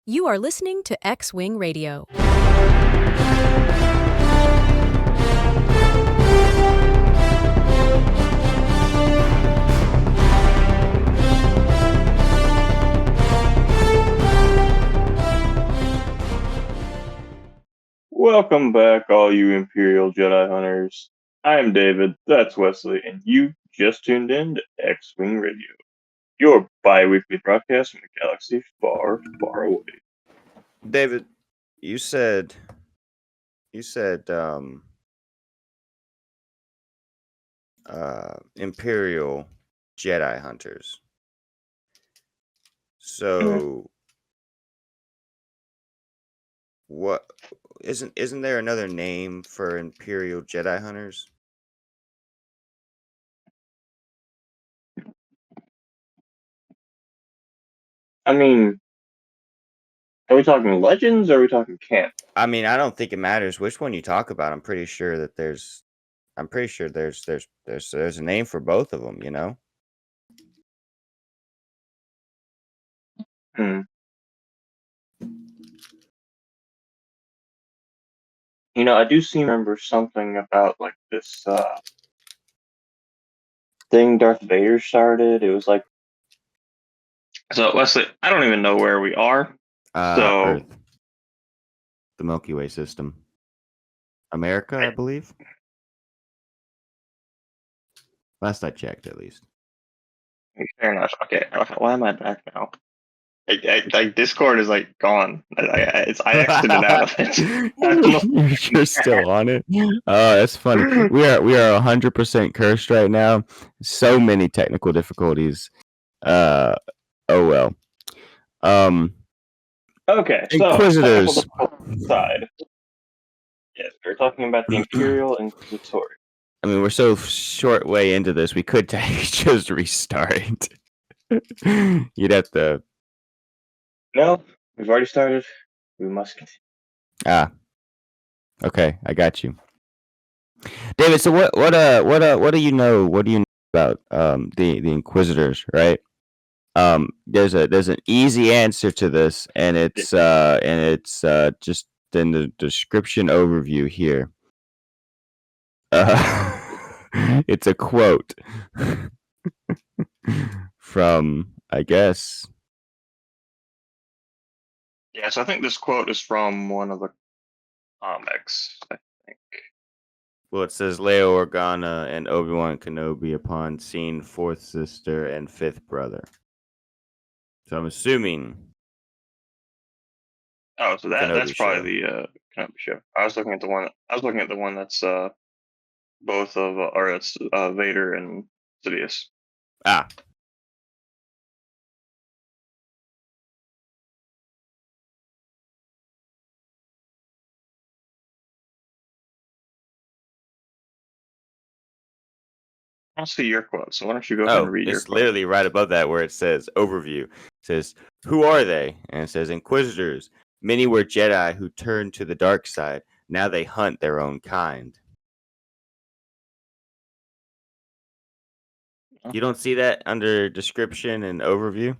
You are listening to X-Wing Radio. Welcome back, all you Imperial Jedi hunters. I'm David, that's Wesley, and you just tuned in to X-Wing Radio, your bi-weekly broadcast from a galaxy far, far away. David, you said Imperial Jedi hunters. So what isn't there another name for Imperial Jedi hunters? I mean, are we talking legends or are we talking canon? I mean, I don't think it matters which one you talk about. I'm pretty sure there's a name for both of them, you know? You know, I do seem to remember something about like this thing Darth Vader started. It was like, so Wesley, I don't even know where we are. Earth. The Milky Way system. America, I believe. Last I checked, at least. Fair enough. Okay, why am I back now? Like Discord is like gone. I exited out of it. You're still on it. Oh, that's funny. We are 100% cursed right now. So many technical difficulties. Oh well. Okay, Inquisitors. So side. Yes, we're talking about the Imperial Inquisitorius. I mean, we're so short way into this. We could just restart. You'd have to. No, we've already started. We must continue. Okay, I got you, David. So what do you know? What do you know about the Inquisitors? Right. There's an easy answer to this, and it's just in the description overview here. It's a quote from, I guess. Yeah, so I think this quote is from one of the comics, I think. Well, it says Leia Organa and Obi-Wan Kenobi upon seeing fourth sister and fifth brother. So I'm assuming. Oh, so that's probably the Kenobi show. I was looking at the one that's both of or it's Vader and Sidious. I'll see your quote. So why don't you go ahead and read your quote? It's literally right above that where it says overview. It says, who are they? And it says Inquisitors. Many were Jedi who turned to the dark side. Now they hunt their own kind. You don't see that under description and overview?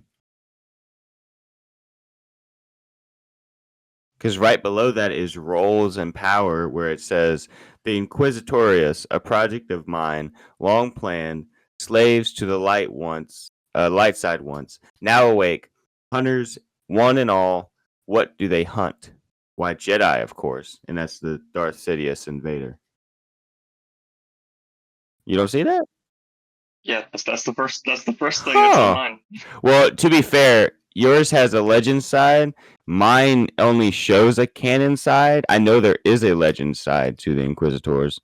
Because right below that is roles and power, where it says the Inquisitorius, a project of mine, long planned, slaves to the light side once, now awake, hunters, one and all. What do they hunt? Why, Jedi, of course, and that's the Darth Sidious and Vader. You don't see that? Yeah, that's the first thing that's on mine. Well, to be fair, yours has a legend side. Mine only shows a canon side. I know there is a legend side to the Inquisitors,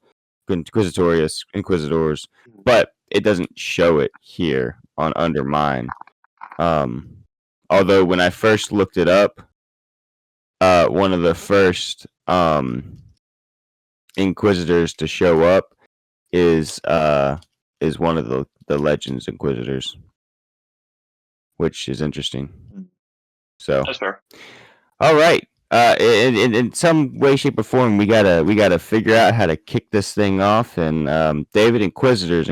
but it doesn't show it here on under mine. Although when I first looked it up, one of the first Inquisitors to show up is one of the Legends Inquisitors, which is interesting. So that's fair. All right. In some way, shape, or form, we gotta figure out how to kick this thing off. And David, Inquisitors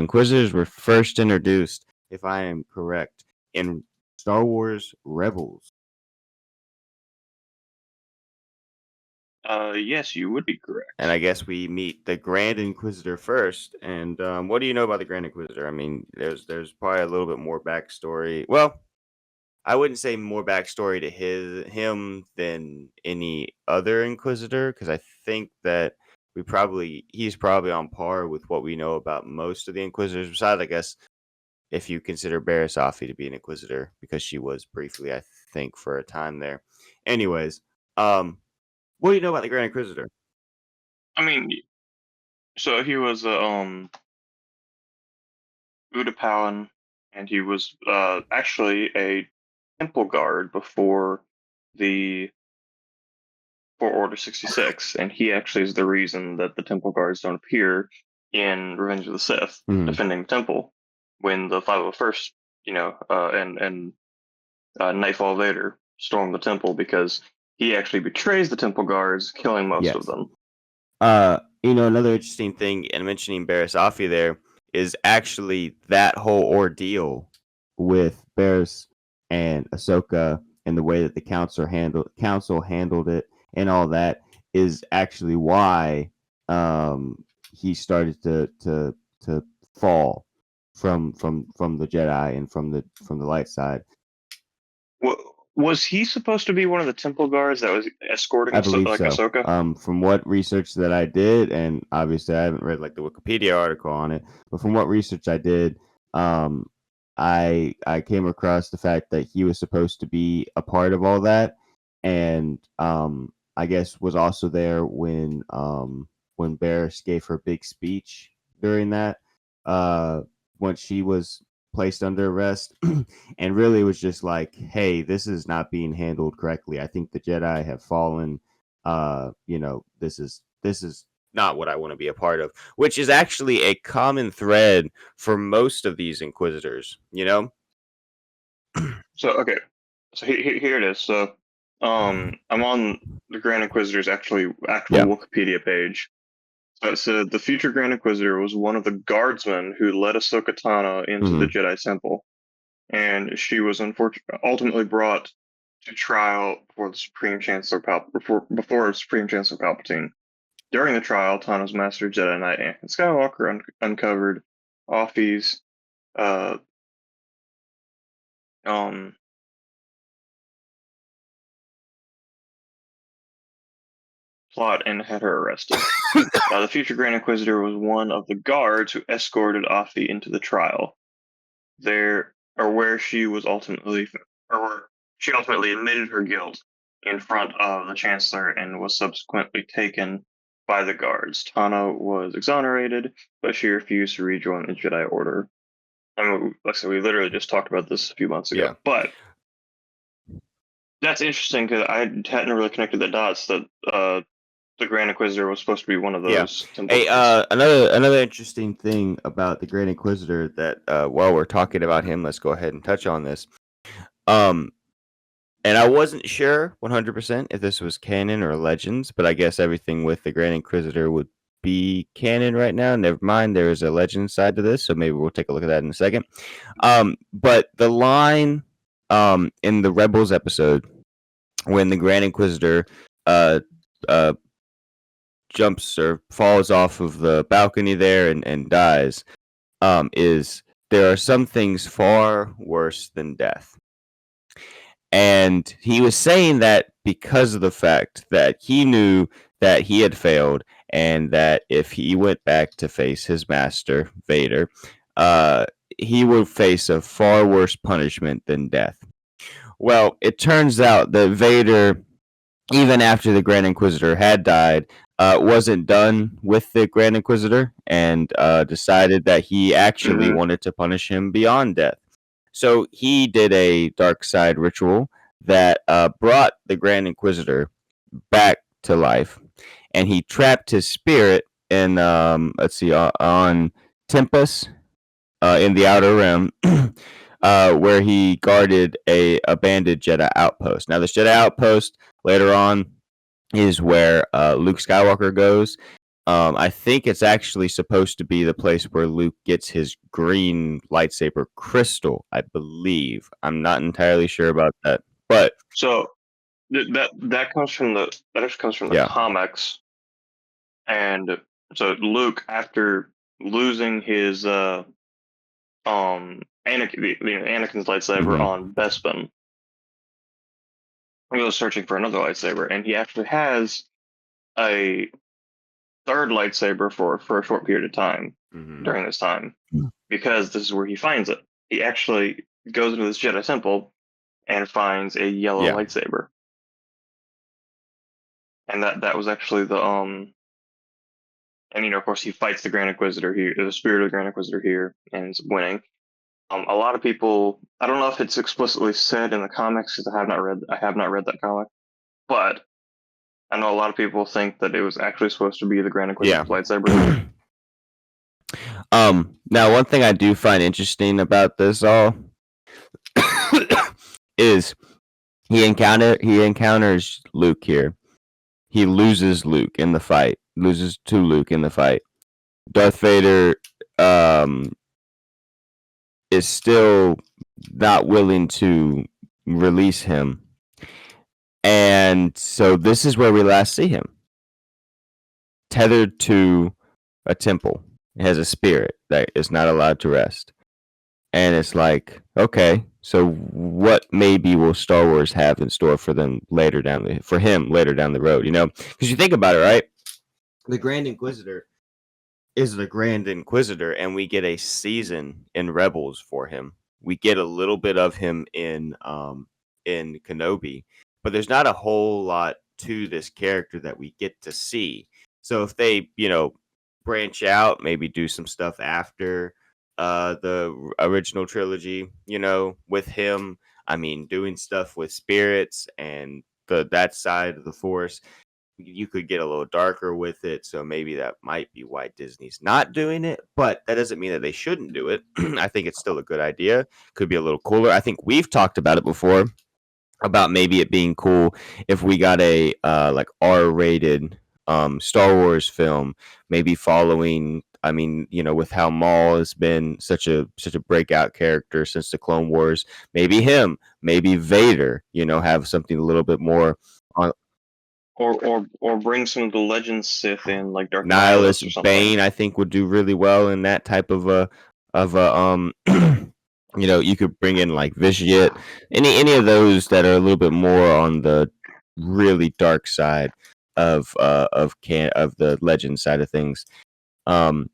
were first introduced, if I am correct, in Star Wars Rebels. Yes, you would be correct. And I guess we meet the Grand Inquisitor first. And what do you know about the Grand Inquisitor? I mean, there's probably a little bit more backstory. Well, I wouldn't say more backstory to him than any other Inquisitor, because I think that he's probably on par with what we know about most of the Inquisitors. Besides, I guess if you consider Barriss Offee to be an Inquisitor, because she was briefly, I think, for a time there. Anyways, what do you know about the Grand Inquisitor? I mean, so he was Utapauan, and he was actually a temple guard the for Order 66, and he actually is the reason that the temple guards don't appear in Revenge of the Sith, Mhm. defending the temple when the 501st, and Nightfall Vader storm the temple, because he actually betrays the temple guards, killing most of Yes. them. Another interesting thing, and mentioning Barriss Offee there, is actually that whole ordeal with Barriss and Ahsoka and the way that the council handled it and all that is actually why he started to fall from the Jedi and from the light side. Was he supposed to be one of the temple guards that was escorting I believe so. Ahsoka? From what research that I did, and obviously I haven't read like the Wikipedia article on it, but from what research I did, um, I came across the fact that he was supposed to be a part of all that, and I guess was also there when Barriss gave her big speech during that, when she was placed under arrest. And really was just like, hey, this is not being handled correctly. I think the Jedi have fallen. This is not what I want to be a part of, which is actually a common thread for most of these Inquisitors, you know? So okay, so here it is. So I'm on the Grand Inquisitor's actual Yeah. Wikipedia page. So it said the future Grand Inquisitor was one of the guardsmen who led Ahsoka Tano into the Mhm. Jedi Temple, and she was ultimately brought to trial before the Supreme Chancellor before Supreme Chancellor Palpatine. During the trial, Tano's master Jedi Knight Anakin Skywalker uncovered Offee's uh, um, plot and had her arrested. The future Grand Inquisitor was one of the guards who escorted Offee into the trial. There, or where she was ultimately, or where she ultimately admitted her guilt in front of the Chancellor and was subsequently taken by the guards. Tano was exonerated, but she refused to rejoin the Jedi Order. I mean, like I said, we literally just talked about this a few months ago, Yeah. but that's interesting because I hadn't really connected the dots that the Grand Inquisitor was supposed to be one of Yeah. those temple Hey, guards. another interesting thing about the Grand Inquisitor that while we're talking about him, let's go ahead and touch on this. Um, and I wasn't sure 100% if this was canon or legends, but I guess everything with the Grand Inquisitor would be canon right now. Never mind, there is a legend side to this, so maybe we'll take a look at that in a second. But the line in the Rebels episode when the Grand Inquisitor uh uh jumps or falls off of the balcony there and dies, is there are some things far worse than death. And he was saying that because of the fact that he knew that he had failed and that if he went back to face his master, Vader, uh, he would face a far worse punishment than death. Well, it turns out that Vader, even after the Grand Inquisitor had died, wasn't done with the Grand Inquisitor and decided that he actually Mm-hmm. wanted to punish him beyond death. So he did a dark side ritual that brought the Grand Inquisitor back to life, and he trapped his spirit in on Tempest in the Outer Rim, where he guarded a abandoned Jedi outpost. Now, this Jedi outpost later on is where Luke Skywalker goes. I think it's actually supposed to be the place where Luke gets his green lightsaber crystal, I believe. I'm not entirely sure about that. But So That comes from the Yeah. comics, and so Luke, after losing his Anakin's lightsaber Mhm. on Bespin, he was searching for another lightsaber, and he actually has a third lightsaber for a short period of time Mhm. during this time, because this is where he finds it. He actually goes into this Jedi temple and finds a yellow Yeah. lightsaber, and that was actually the and of course he fights the Grand Inquisitor here, the spirit of the Grand Inquisitor here, and ends up winning. A lot of people, I don't know if it's explicitly said in the comics because I have not read that comic, but I know a lot of people think that it was actually supposed to be the Grand Yeah. Inquisitor's lightsaber. Now one thing I do find interesting about this all is he encounters Luke here. He loses to Luke in the fight. Darth Vader is still not willing to release him. And so this is where we last see him. Tethered to a temple. It has a spirit that is not allowed to rest. And it's like, okay, so what maybe will Star Wars have in store for him later down the road, Because you think about it, right? The Grand Inquisitor is the Grand Inquisitor, and we get a season in Rebels for him. We get a little bit of him in Kenobi, but there's not a whole lot to this character that we get to see. So if they, branch out, maybe do some stuff after the original trilogy, with him. I mean, doing stuff with spirits and that side of the Force, you could get a little darker with it. So maybe that might be why Disney's not doing it, but that doesn't mean that they shouldn't do it. I think it's still a good idea. Could be a little cooler. I think we've talked about it before about maybe it being cool if we got a like R-rated Star Wars film, maybe following. I mean, with how Maul has been such a breakout character since the Clone Wars, maybe him, maybe Vader, have something a little bit more on Or bring some of the Legends Sith in, like Dark Nihilus or Nihilus. something. Bane, I think, would do really well in that type of a you could bring in like Vitiate, any of those that are a little bit more on the really dark side of the legend side of things. And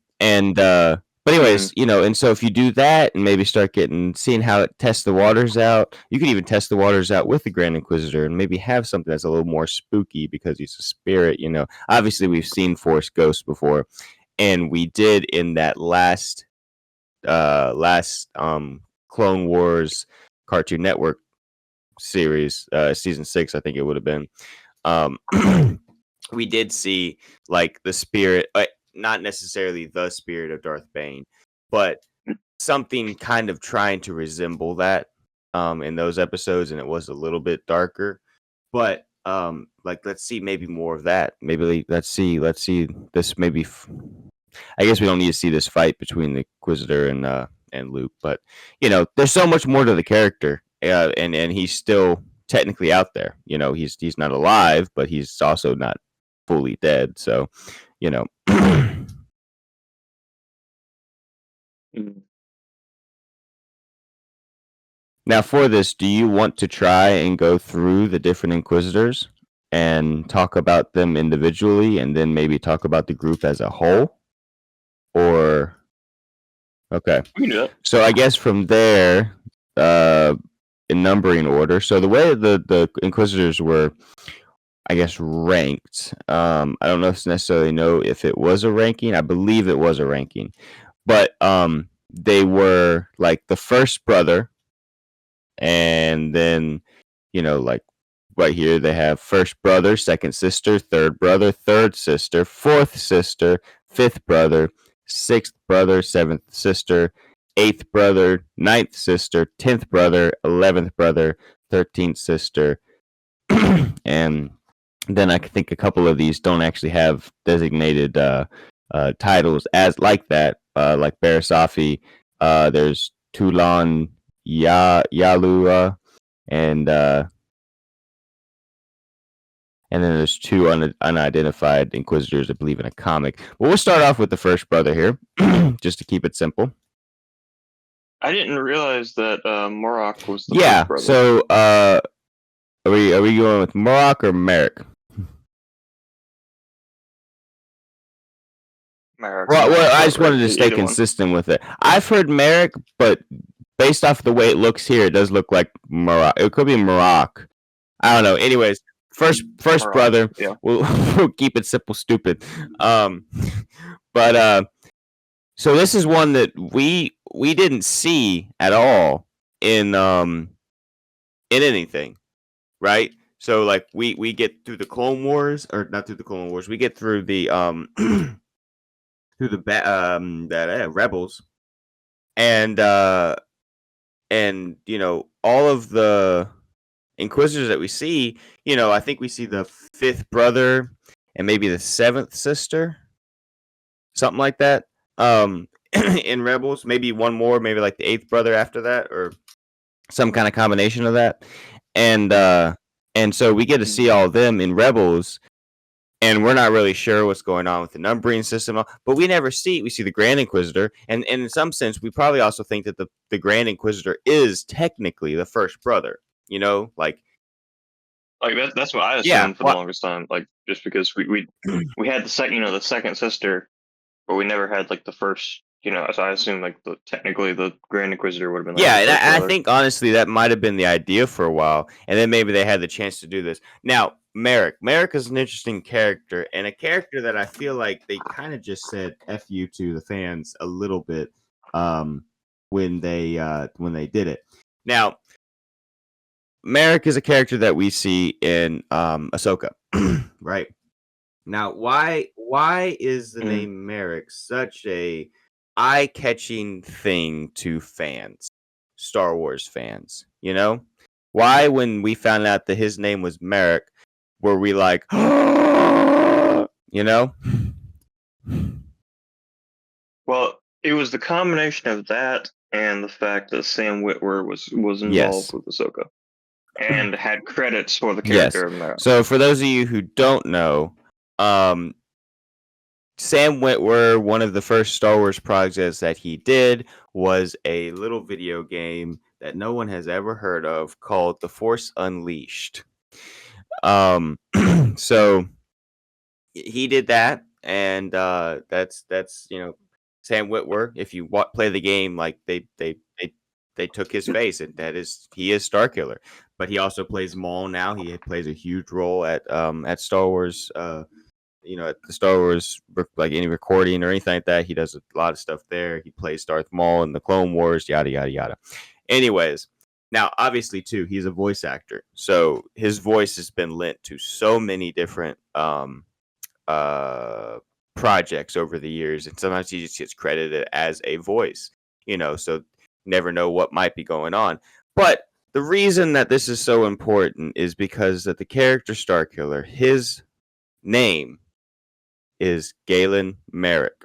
but Hmm. anyways, and so if you do that and maybe start seeing how it tests the waters out, you could even test the waters out with the Grand Inquisitor and maybe have something that's a little more spooky because he's a spirit. Obviously we've seen Force Ghosts before, and we did in that last Clone Wars Cartoon Network series, season 6, I think it would have been. Um, we did see like the spirit, not necessarily the spirit of Darth Bane, but something kind of trying to resemble that in those episodes, and it was a little bit darker. But like let's see maybe more of that. Maybe let's see this maybe. I guess we don't need to see this fight between the Inquisitor and Luke, but there's so much more to the character, and he's still technically out there. He's not alive, but he's also not fully dead. So, you know. Hmm. Now, for this, do you want to try and go through the different Inquisitors and talk about them individually, and then maybe talk about the group as a whole? Or okay, We can do that. so I guess from there, uh, in numbering order. So the way the Inquisitors were, I guess, ranked. I don't necessarily know if it was a ranking. I believe it was a ranking, but they were like the first brother, and then like right here they have first brother, second sister, third brother, third sister, fourth sister, fifth brother, sixth brother, seventh sister, eighth brother, ninth sister, 10th brother, 11th brother, 13th sister. And then I think a couple of these don't actually have designated titles as like that, like Barasafi. There's Tulan Yalua, and and then there's two unidentified Inquisitors, I believe, in a comic. But we'll start off with the first brother here, just to keep it simple. I didn't realize that Morok was the Yeah. first brother. So, are we going with Morok or Merrick? Merrick. Well, I just wanted to stay Either one. consistent with it. I've heard Merrick, but based off the way it looks here, it does look like Morok. It could be Morok. I don't know. Anyways, first Morok, brother. yeah. We'll keep it simple, stupid. But so this is one that we didn't see at all in anything, right? So like we get through the Clone Wars, or not through the Clone Wars. We get through the through the Rebels, and you know, all of the Inquisitors that we see, you know, I think we see the fifth brother and maybe the seventh sister, something like that. In Rebels, maybe one more, maybe like the eighth brother after that, or some kind of combination of that. And so we get to see all of them in Rebels, and we're not really sure what's going on with the numbering system, but we see the Grand Inquisitor, and in some sense we probably also think that the Grand Inquisitor is technically the first brother, you know, like that's what I assumed for the longest time, like just because we had the second sister, but we never had like the first, you know, so I assume like technically the Grand Inquisitor would have been like yeah, the and first I brother. think honestly that might have been the idea for a while, and then maybe they had the chance to do this. Now, Merrick is an interesting character, and a character that I feel like they kind of just said "f you" to the fans a little bit when they did it. Now, Merrick is a character that we see in Ahsoka, right? Now, why is the name Merrick such a eye-catching thing to fans, Star Wars fans? You know, why when we found out that his name was Merrick, were we like, you know? Well, it was the combination of that and the fact that Sam Witwer was Yes. involved with Ahsoka and had credits for the character of Merrick. So for those of you who don't know, Sam Witwer, one of the first Star Wars projects that he did was a little video game that no one has ever heard of called The Force Unleashed. So he did that, and that's you know, Sam Witwer. If you play the game, like they took his face, and he is Starkiller. But he also plays Maul now. He plays a huge role at Star Wars. You know, at the Star Wars, like any recording or anything like that, he does a lot of stuff there. He plays Darth Maul in the Clone Wars, yada yada yada. Anyways, now obviously too, he's a voice actor, so his voice has been lent to so many different projects over the years, and sometimes he just gets credited as a voice. You know, so never know what might be going on. But the reason that this is so important is because that the character Starkiller, his name is Galen Merrick.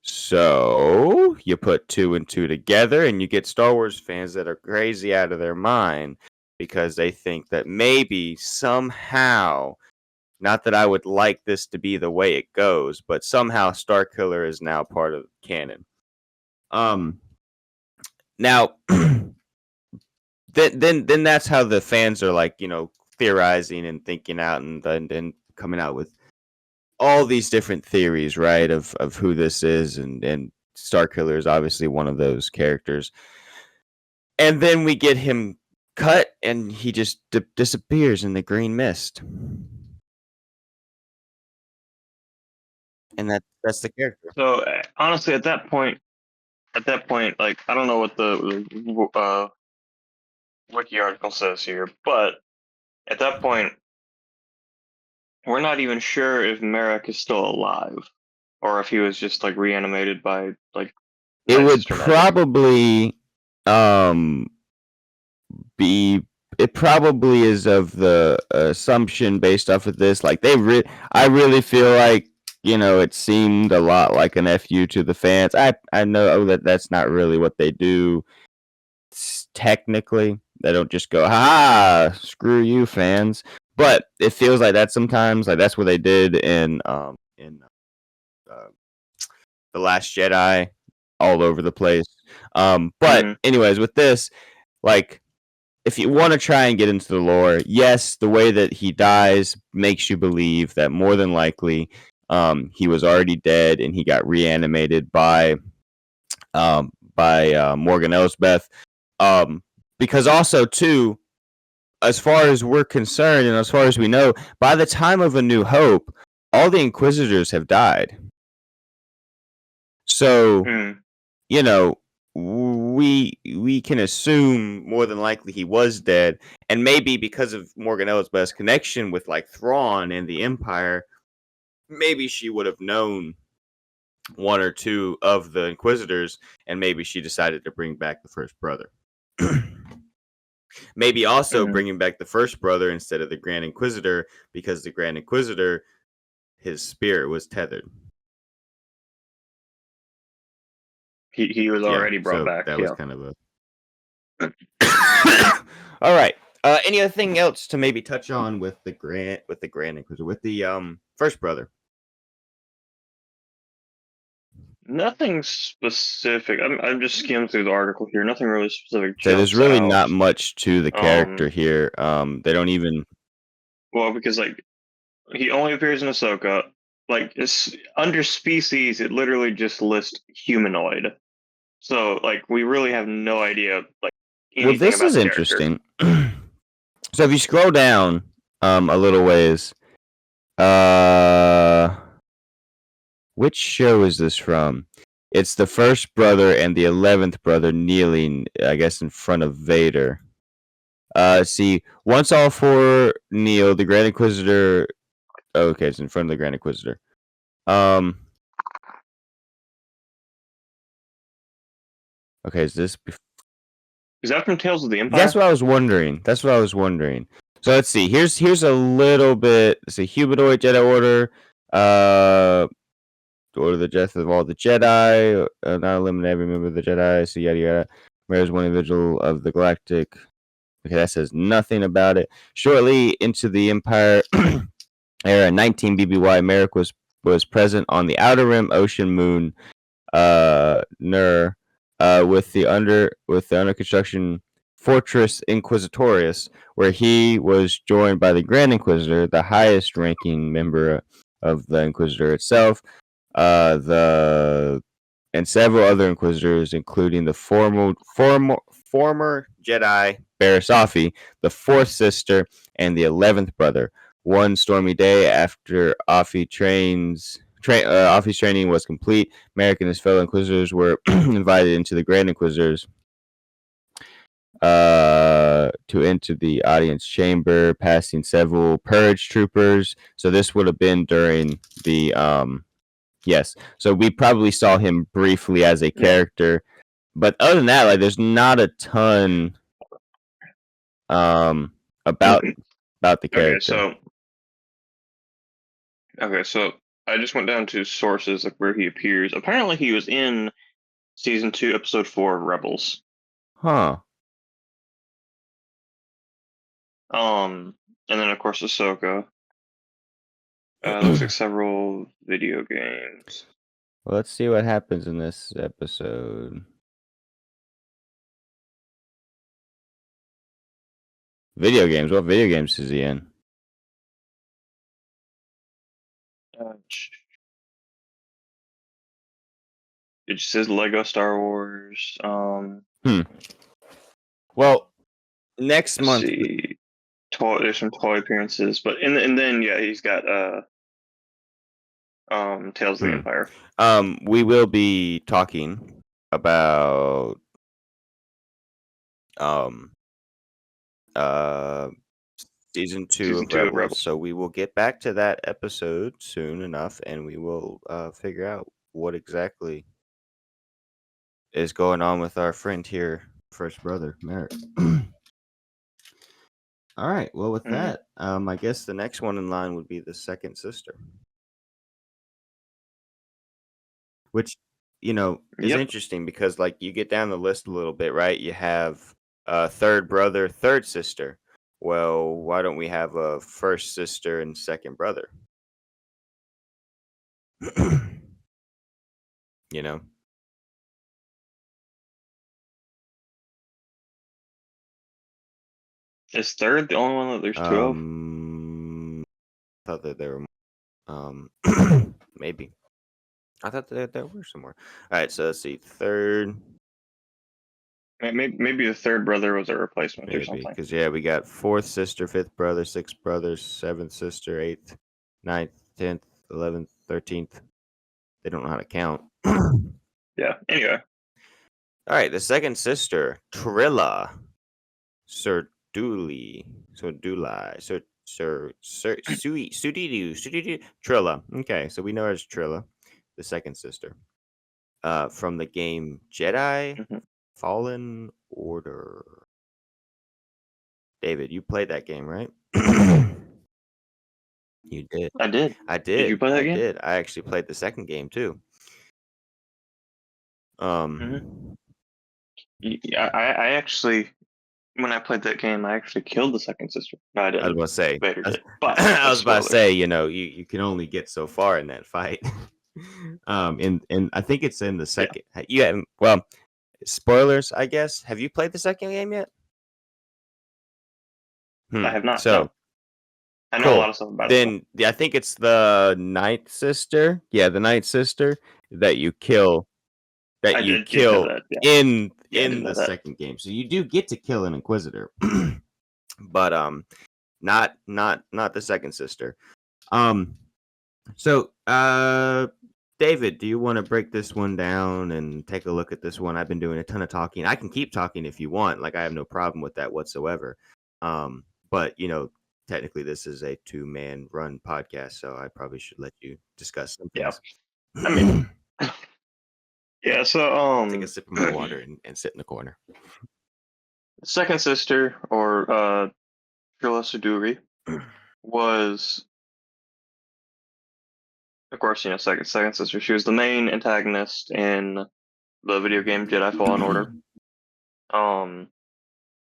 So you put 2 and 2 together, and you get Star Wars fans that are crazy out of their mind because they think that maybe somehow, not that I would like this to be the way it goes, but somehow Starkiller is now part of canon. Now, then that's how the fans are, like, you know, theorizing and thinking out and coming out with all these different theories, right, of who this is, and Starkiller is obviously one of those characters. And then we get him cut, and he just disappears in the green mist. And that's the character. So honestly, at that point, like I don't know what the wiki article says here, but at that point, we're not even sure if Merrick is still alive or if he was just like reanimated by like. It would probably be. It probably is of the assumption based off of this. Like I really feel like, you know, it seemed a lot like an FU to the fans. I know that that's not really what they do. Technically, they don't just go, "Ha, screw you, fans." But it feels like that sometimes, like that's what they did in the Last Jedi, all over the place. But anyways, with this, like, if you want to try and get into the lore, yes, the way that he dies makes you believe that more than likely, he was already dead and he got reanimated by Morgan Elsbeth. Because also too, as far as we're concerned and as far as we know, by the time of A New Hope, all the Inquisitors have died. So, you know, we can assume more than likely he was dead, and maybe because of Morgan Elsbeth's connection with like Thrawn and the Empire, maybe she would have known one or two of the Inquisitors, and maybe she decided to bring back the first brother. Maybe also bringing back the first brother instead of the Grand Inquisitor, because the Grand Inquisitor, his spirit was tethered. He was already brought back. That was kind of a. All right. Anything else to maybe touch on with the Grand Inquisitor, with the first brother? Nothing specific. I'm just skimming through the article here. Nothing really specific. So there's really not much to the character here. They don't even. Well, because like he only appears in Ahsoka. Like it's under species, it literally just lists humanoid. So like we really have no idea like anything Well, this about is the interesting. So if you scroll down a little ways, which show is this from? It's the first brother and the 11th brother kneeling, I guess, in front of Vader. See, once all four kneel, the Grand Inquisitor. Oh, okay, it's in front of the Grand Inquisitor. Okay, is this? Is that from Tales of the Empire? That's what I was wondering. So let's see. Here's a little bit. It's a humanoid Jedi Order. Order the death of all the Jedi. Not eliminate every member of the Jedi. So yada yada. Murders one individual of the galactic. Okay, that says nothing about it. Shortly into the Empire era, 19 BBY, Merrick was present on the Outer Rim Ocean Moon, Nur, with the under construction Fortress Inquisitorius, where he was joined by the Grand Inquisitor, the highest ranking member of the Inquisitor itself, and several other Inquisitors, including the former Jedi Barriss Offee, the fourth sister, and the 11th brother. One stormy day after Offee's training was complete, Merrick and his fellow Inquisitors were invited into the Grand Inquisitors to enter the audience chamber, passing several purge troopers. So this would have been during the yes. So we probably saw him briefly as a character, but other than that, like there's not a ton about the character. Okay, so I just went down to sources like where he appears. Apparently, he was in season 2, episode 4 of Rebels. Huh. And then of course Ahsoka. Looks like several video games. Well, let's see what happens in this episode. Video games. What video games is he in? It just says Lego Star Wars. Well, next month. See. There's some toy appearances, but and then yeah, he's got Tales of the Empire. We will be talking about season 2 of Rebels. So we will get back to that episode soon enough, and we will figure out what exactly is going on with our friend here, first brother Merrick. All right. Well, with that, I guess the next one in line would be the second sister, which is interesting because like you get down the list a little bit, right? You have third brother, third sister. Well, why don't we have a first sister and second brother? you know? Is third the only one that there's two of? Thought that there were um maybe. I thought that there were some more. All right, so let's see. Third, Maybe the third brother was a replacement or maybe. something. Because, yeah, we got fourth sister, fifth brother, sixth brother, seventh sister, eighth, ninth, 10th, 11th, 13th. They don't know how to count. Yeah. Anyway, All right, the second sister, Trilla, Surduli, Sudidu, Trilla. Okay, so we know her as Trilla, the second sister. From the game Jedi mhm. Fallen Order. David, you played that game, right? You did. I did. I Did you did. play that I game? did. I actually played the second game too. Hmm. Um, Yeah, I actually, when I played that game, I actually killed the second sister. No, I I was didn't. about to say. Vader I was, did. But I that's was about to spoilers. say. You can only get so far in that fight. And I think it's in the Yeah, second. You haven't. Well, spoilers, I guess. Have you played the second game yet? I have not. No, So I know a lot cool. of stuff about it though. Then yeah, I think it's the ninth sister. Yeah, the ninth sister that you kill. That I you did know kill that. Yeah, in yeah, I did the know that. second game. So you do get to kill an Inquisitor, but not the second sister. Um, so David, do you want to break this one down and take a look at this one? I've been doing a ton of talking. I can keep talking if you want. Like I have no problem with that whatsoever. But technically this is a two-man run podcast, so I probably should let you discuss some Yeah, things. I mean, yeah. So, Take a sip of my water and sit in the corner. second sister or Trilla Suduri was, of course, second sister. She was the main antagonist in the video game Jedi Fallen Order. Um,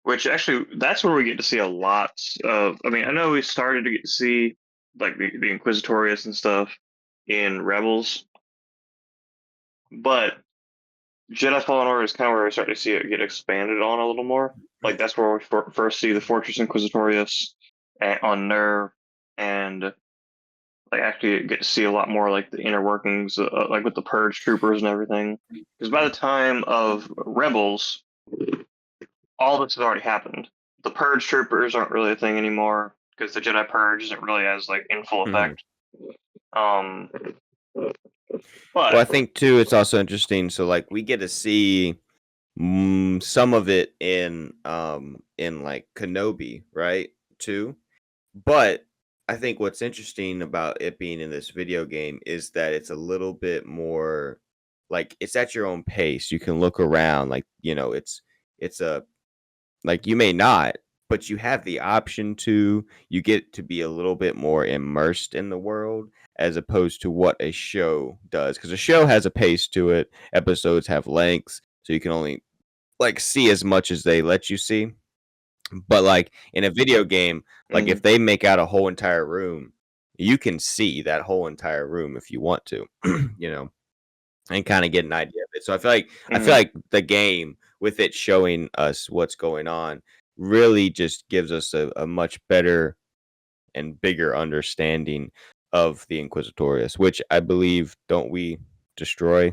which actually, that's where we get to see a lot of. I mean, I know we started to get to see like the Inquisitorius and stuff in Rebels, but Jedi Fallen Order is kind of where we start to see it get expanded on a little more. Like that's where we first see the Fortress Inquisitorius on Ner, and like actually get to see a lot more like the inner workings, like with the Purge troopers and everything. Because by the time of Rebels, all this has already happened. The Purge troopers aren't really a thing anymore because the Jedi Purge isn't really as like in full Mhm. effect. Um, Well, I but think too, it's also interesting. So, like, we get to see some of it in like Kenobi, right? Too, but I think what's interesting about it being in this video game is that it's a little bit more like it's at your own pace. You can look around, like it's a like you may not, but you have the option to. You get to be a little bit more immersed in the world as opposed to what a show does. Because a show has a pace to it. Episodes have lengths, so you can only like see as much as they let you see. But like in a video game, like if mm, they make out a whole entire room, you can see that whole entire room if you want to, you know and kind of get an idea of it. So I feel mm, like the game with it showing us what's going on really just gives us a much better and bigger understanding of the Inquisitorius, which I believe don't we destroy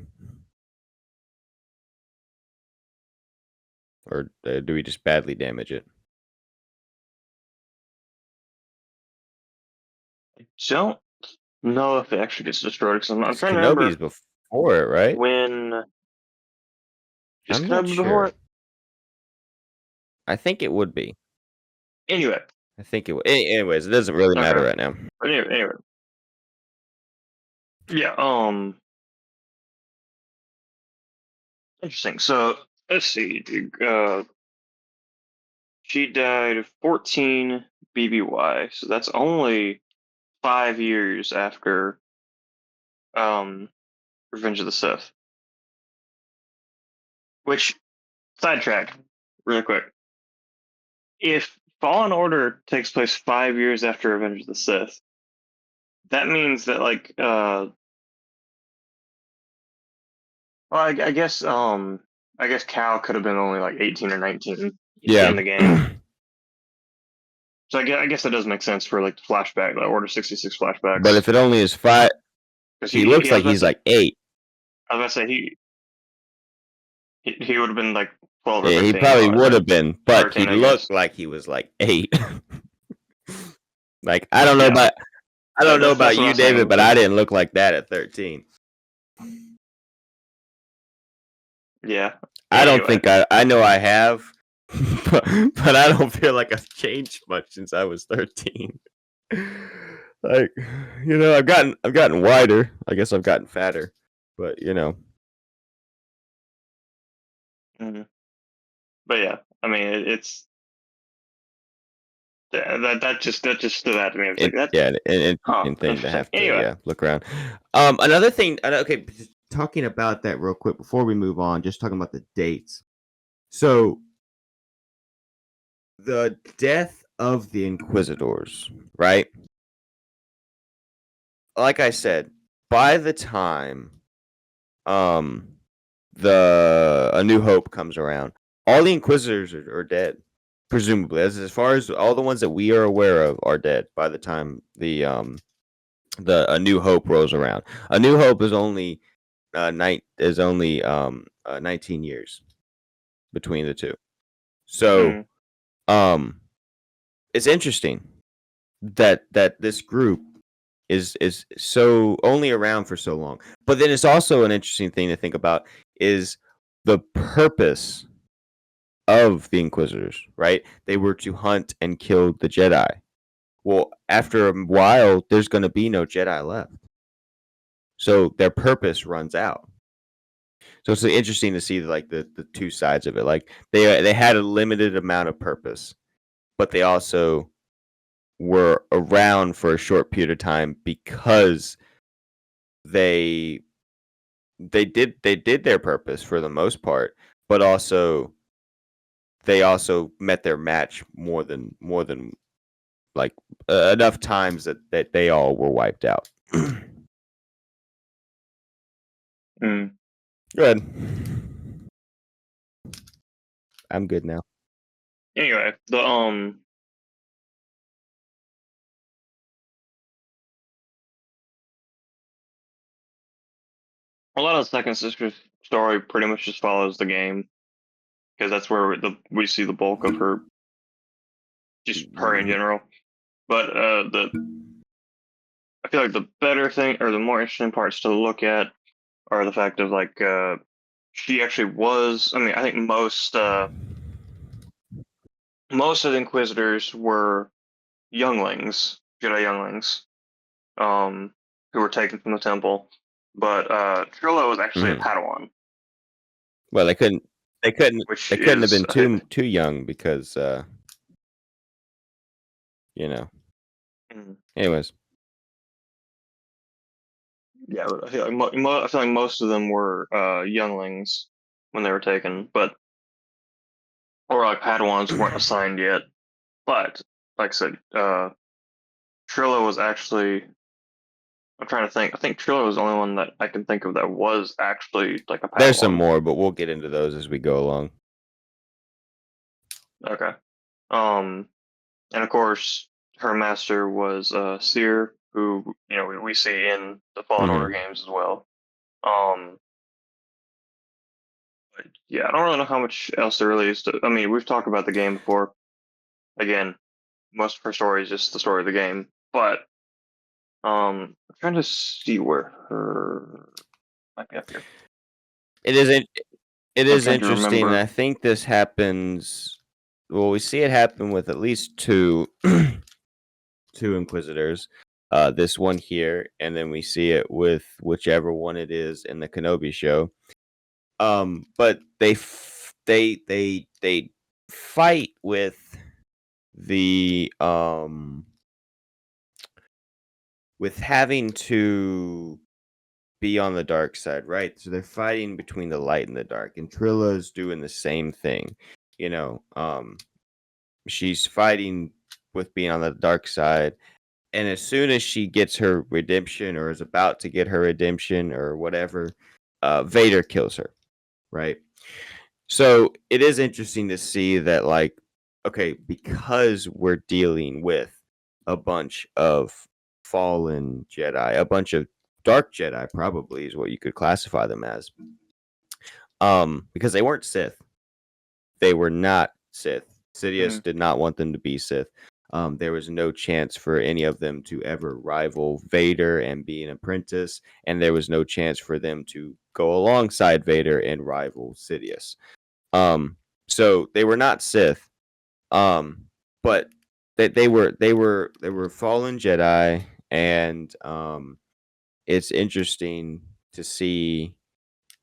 or do we just badly damage it? don't know if it actually gets destroyed because I'm Because trying to Kenobi's remember before it, right? when is I'm not Kenobi before sure. it. I think it would be. Anyway, I think it would. Anyways, it doesn't really matter okay. right now. But anyway, yeah. Interesting. So let's see. She died of 14 BBY, so that's only 5 years after um Revenge of the Sith. Which sidetrack, really quick. If Fallen Order takes place 5 years after Revenge of the Sith. That means that well, I guess Cal could have been only like 18 or 19 Yeah. in the game. So I guess that does make sense for like the flashback, the Order 66 flashbacks. But if it only is 5, he looks like he's like 8. I was gonna say he would have been like 12 or Yeah, 13. he probably would have been, but 13, he I looked guess. like he was like 8. Like I don't know about That's what you, I'm David, saying. but I didn't look like that at 13. Yeah. I don't Anyway. think I know I have, but I don't feel like I've changed much since I was 13. Like, I've gotten wider. I guess I've gotten fatter, but Mhm. But yeah, I mean, it's that just stood out to me. I was like, that, an interesting thing to interesting. have to Anyway, look around. Another thing. Okay, talking about that real quick before we move on. Just talking about the dates. So, the death of the Inquisitors, right? Like I said, by the time the A New Hope comes around, all the Inquisitors are dead, presumably. As far as all the ones that we are aware of are dead by the time the A New Hope rolls around. A New Hope is only 19 years between the two. So it's interesting that this group is so only around for so long. But then it's also an interesting thing to think about is the purpose of the Inquisitors, right? They were to hunt and kill the Jedi. Well, after a while, there's going to be no Jedi left. So their purpose runs out. So it's interesting to see like the two sides of it. Like they had a limited amount of purpose, but they also were around for a short period of time because they did their purpose for the most part, but also they also met their match more than like enough times that they all were wiped out. Go ahead. I'm good now. Anyway, a lot of the second sister's story pretty much just follows the game because that's where we see the bulk of her, just her in general. But I feel like the better thing or the more interesting parts to look at are the fact of like she actually was. I mean, I think most of the Inquisitors were younglings, Jedi younglings, who were taken from the temple. But Trilla was actually a Padawan. Well, they couldn't Which have been is, too young because anyways. Yeah, but I feel like most of them were younglings when they were taken, or like Padawans weren't assigned yet. But like I said, Trilla was actually. I'm trying to think. I think Trilla was the only one that I can think of that was actually like a Padawan. There's some more, but we'll get into those as we go along. Okay. And of course, her master was Seer, who we see in the Fallen Order games as well. Yeah, I don't really know how much else there really is to. I mean, we've talked about the game before. Again, most of her story is just the story of the game. But I'm trying to see where her might be up here. It is interesting, and remember. I think this happens. Well, we see it happen with at least two Inquisitors. This one here, and then we see it with whichever one it is in the Kenobi show. But they fight with the with having to be on the dark side, right? So they're fighting between the light and the dark, and Trilla's doing the same thing. she's fighting with being on the dark side, and as soon as she gets her redemption or is about to get her redemption or whatever, Vader kills her, right? So it is interesting to see that, like, okay, because we're dealing with a bunch of fallen Jedi, a bunch of dark Jedi, probably is what you could classify them as. Because they weren't Sith. They were not Sith. Sidious did not want them to be Sith. There was no chance for any of them to ever rival Vader and be an apprentice, and there was no chance for them to go alongside Vader and rival Sidious. So they were not Sith. But they were fallen Jedi, and it's interesting to see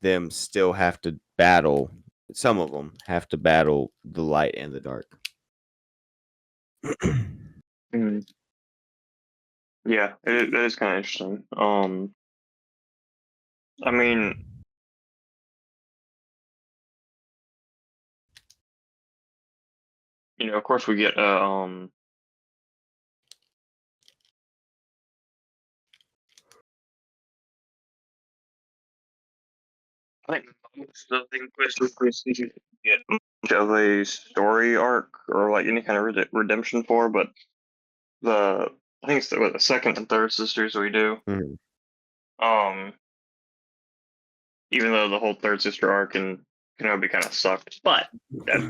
them still have to battle. Some of them have to battle the light and the dark. Mhm. Yeah, it is kind of interesting. I mean, of course we get I think most of the Inquisitors get much of a story arc or like any kind of redemption for, but I think it's the second and third sisters we do. Mhm. Um, even though the whole third sister arc and Kenobi kind of sucked, but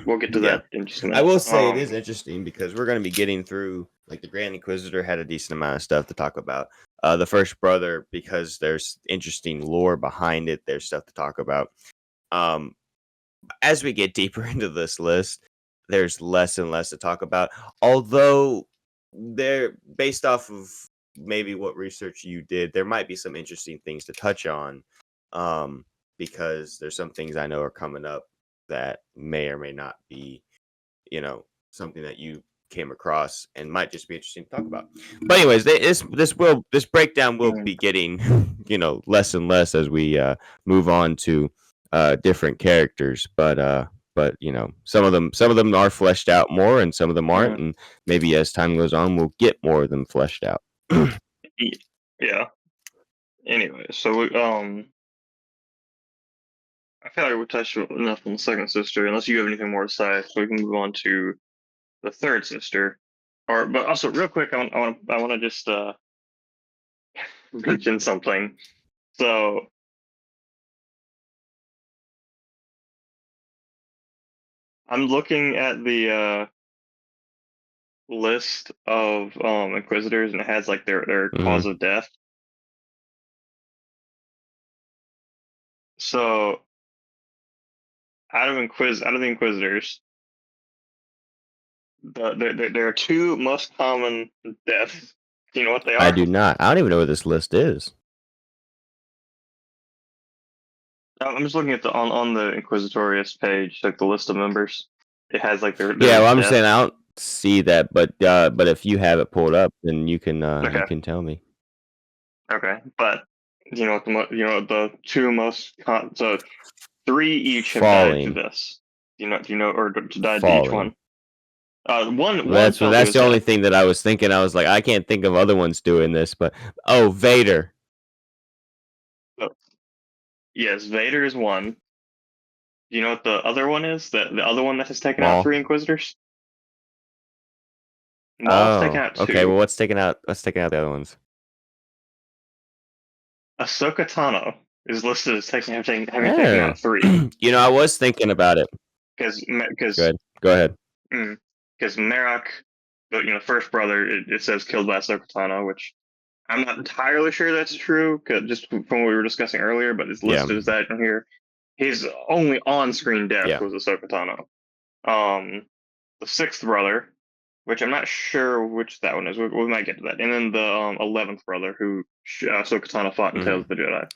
we'll get to Yeah. that in just a minute. I will say it is interesting because we're going to be getting through, like, the Grand Inquisitor had a decent amount of stuff to talk about. The First Brother, because there's interesting lore behind it, there's stuff to talk about. As we get deeper into this list, there's less and less to talk about. Although they're based off of maybe what research you did, there might be some interesting things to touch on. Because there's some things I know are coming up that may or may not be, something that you came across and might just be interesting to talk about. But anyways, this breakdown will be getting less and less as we move on to different characters. But some of them are fleshed out more, and some of them aren't, and maybe as time goes on, we'll get more of them fleshed out. Yeah. Anyway, so we, I feel like we touched enough on the second sister, unless you have anything more to say, so we can move on to the third sister. But also, real quick, I want to just mention something. So, I'm looking at the list of Inquisitors, and it has like their cause of death. So, out of the Inquisitors, there are two most common deaths. Do you know what they I are? do not. I don't even know what this list is. I'm just looking at on the Inquisitorius page, like the list of members. It has like their Yeah, well, I'm death. saying I don't see that, but if you have it pulled up, then you can tell me. Okay, but what the two most so three each have died to Falling. this. Do you know, or died to each Falling. one? One That's fell to his the only death. thing that I was thinking. I was like, I can't think of other ones doing this, but Vader. So, yes, Vader is one. Do you know what the other one is? The other one that has taken out Maul. three Inquisitors? Maul's taken Oh, out okay. two. Well, what's taking out the other ones? Ahsoka Tano is listed as having taken Yeah. out three. I was thinking about it. Because Go ahead. because Merrick, the first brother, it says killed by Ahsoka Tano, which I'm not entirely sure that's true, just from what we were discussing earlier, but it's Yeah. listed as that in here. His only on-screen death Yeah. was Ahsoka Tano. The sixth brother, which I'm not sure which that one is. We might get to that. And then the 11th brother, who Ahsoka Tano fought in Tales of the Jedi.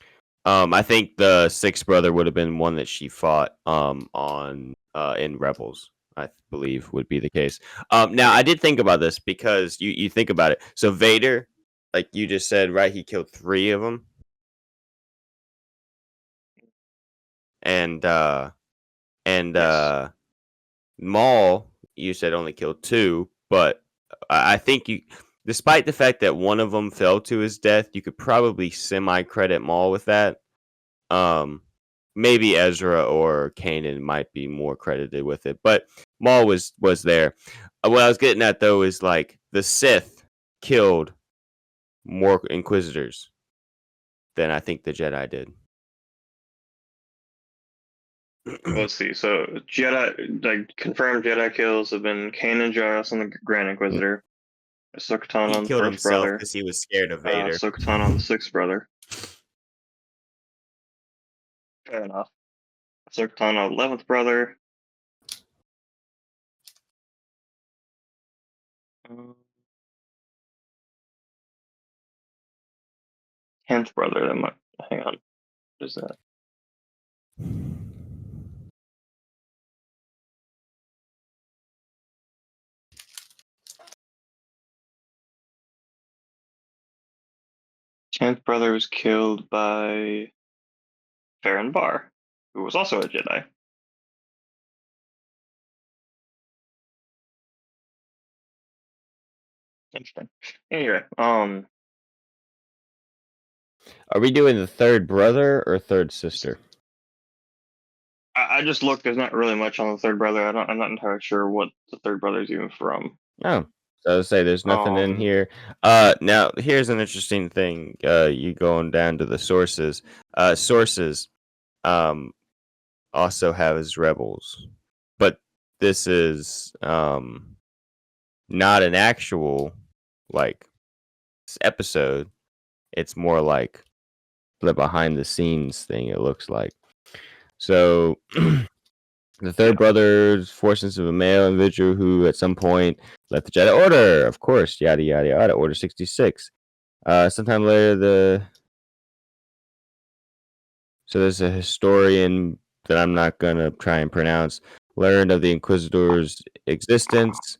I think the sixth brother would have been one that she fought on in Rebels. I believe would be the case. Now I did think about this because you think about it. So Vader, like you just said, right? He killed three of them, and Yes. Maul, you said only killed 2, but I think you, despite the fact that one of them fell to his death, you could probably semi-credit Maul with that. Maybe Ezra or Kanan might be more credited with it, but Maul was there. What I was getting at though is like the Sith killed more Inquisitors than I think the Jedi did. Let's see. So Jedi, like confirmed Jedi kills have been Kanan Jarrus on the Grand Inquisitor, Ahsoka Tano He on the killed First himself Brother, because he was scared of Vader. Ahsoka Tano on the Sixth Brother. Fair enough. Ahsoka Tano 11th Brother. 10th Brother. That might hang on. What is that? Tenth Brother was killed by Farron Barr, who was also a Jedi. Interesting. Anyway, Are we doing the third brother or third sister? I just looked. There's not really much on the third brother. I'm not entirely sure what the third brother is even from. Oh, so I would say there's nothing in here. Now here's an interesting thing. You going down to the sources. Sources, also have as rebels, but this is not an actual like episode. It's more like the behind the scenes thing. It looks like so. The third brother's forces of a male individual who at some point left the Jedi Order, of course, yada yada yada. Order 66. Sometime later, there's a historian that I'm not gonna try and pronounce learned of the Inquisitor's existence.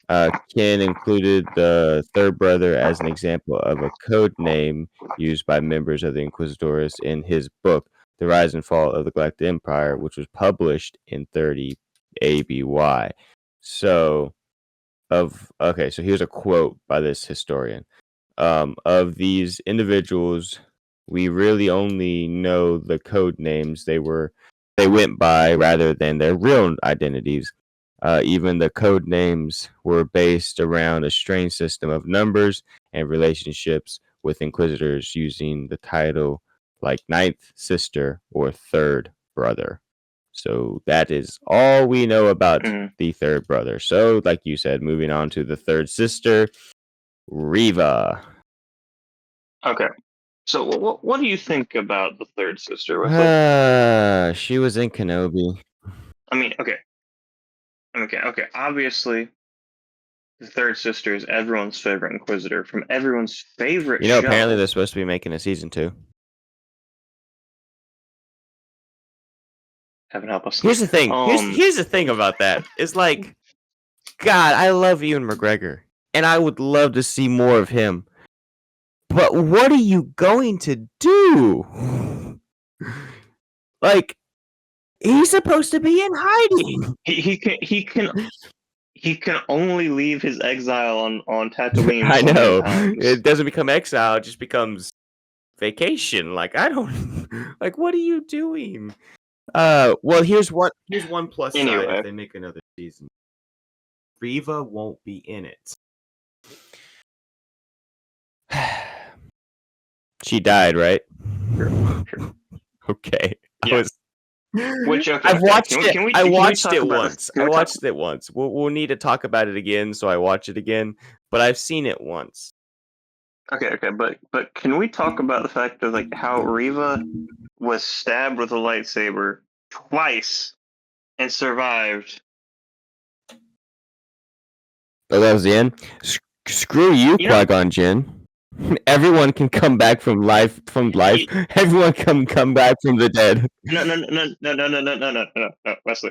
Ken included the third brother as an example of a code name used by members of the Inquisitorius in his book, The Rise and Fall of the Galactic Empire, which was published in 30 ABY. So here's a quote by this historian. Of these individuals, we really only know the code names they went by rather than their real identities. Even the code names were based around a strange system of numbers and relationships with Inquisitors using the title like ninth sister or third brother. So that is all we know about the third brother. So, like you said, moving on to the third sister, Reva. Okay. So what do you think about the third sister? Wesley? She was in Kenobi. I mean, okay. Obviously, the third sister is everyone's favorite Inquisitor from everyone's favorite show. Apparently they're supposed to be making a season 2. Heaven help us. Here's the thing. Here's the thing about that. It's like, God, I love Ewan McGregor, and I would love to see more of him. But what are you going to do? Like, he's supposed to be in hiding. He can only leave his exile on Tatooine. I know. It doesn't become exile; it just becomes vacation. Like, I don't. Like, what are you doing? Well, here's one plus side if they make another season. Reva won't be in it. She died, right? Sure. Okay. Yeah. I've watched it. I watched it once. I watched it once. We'll need to talk about it again, so I watch it again. But I've seen it once. Okay, but can we talk about the fact of like how Reva was stabbed with a lightsaber twice and survived? Oh, that was the end. Screw you, Qui-Gon Jinn. Everyone can come back from life. Everyone can come back from the dead. No, Wesley.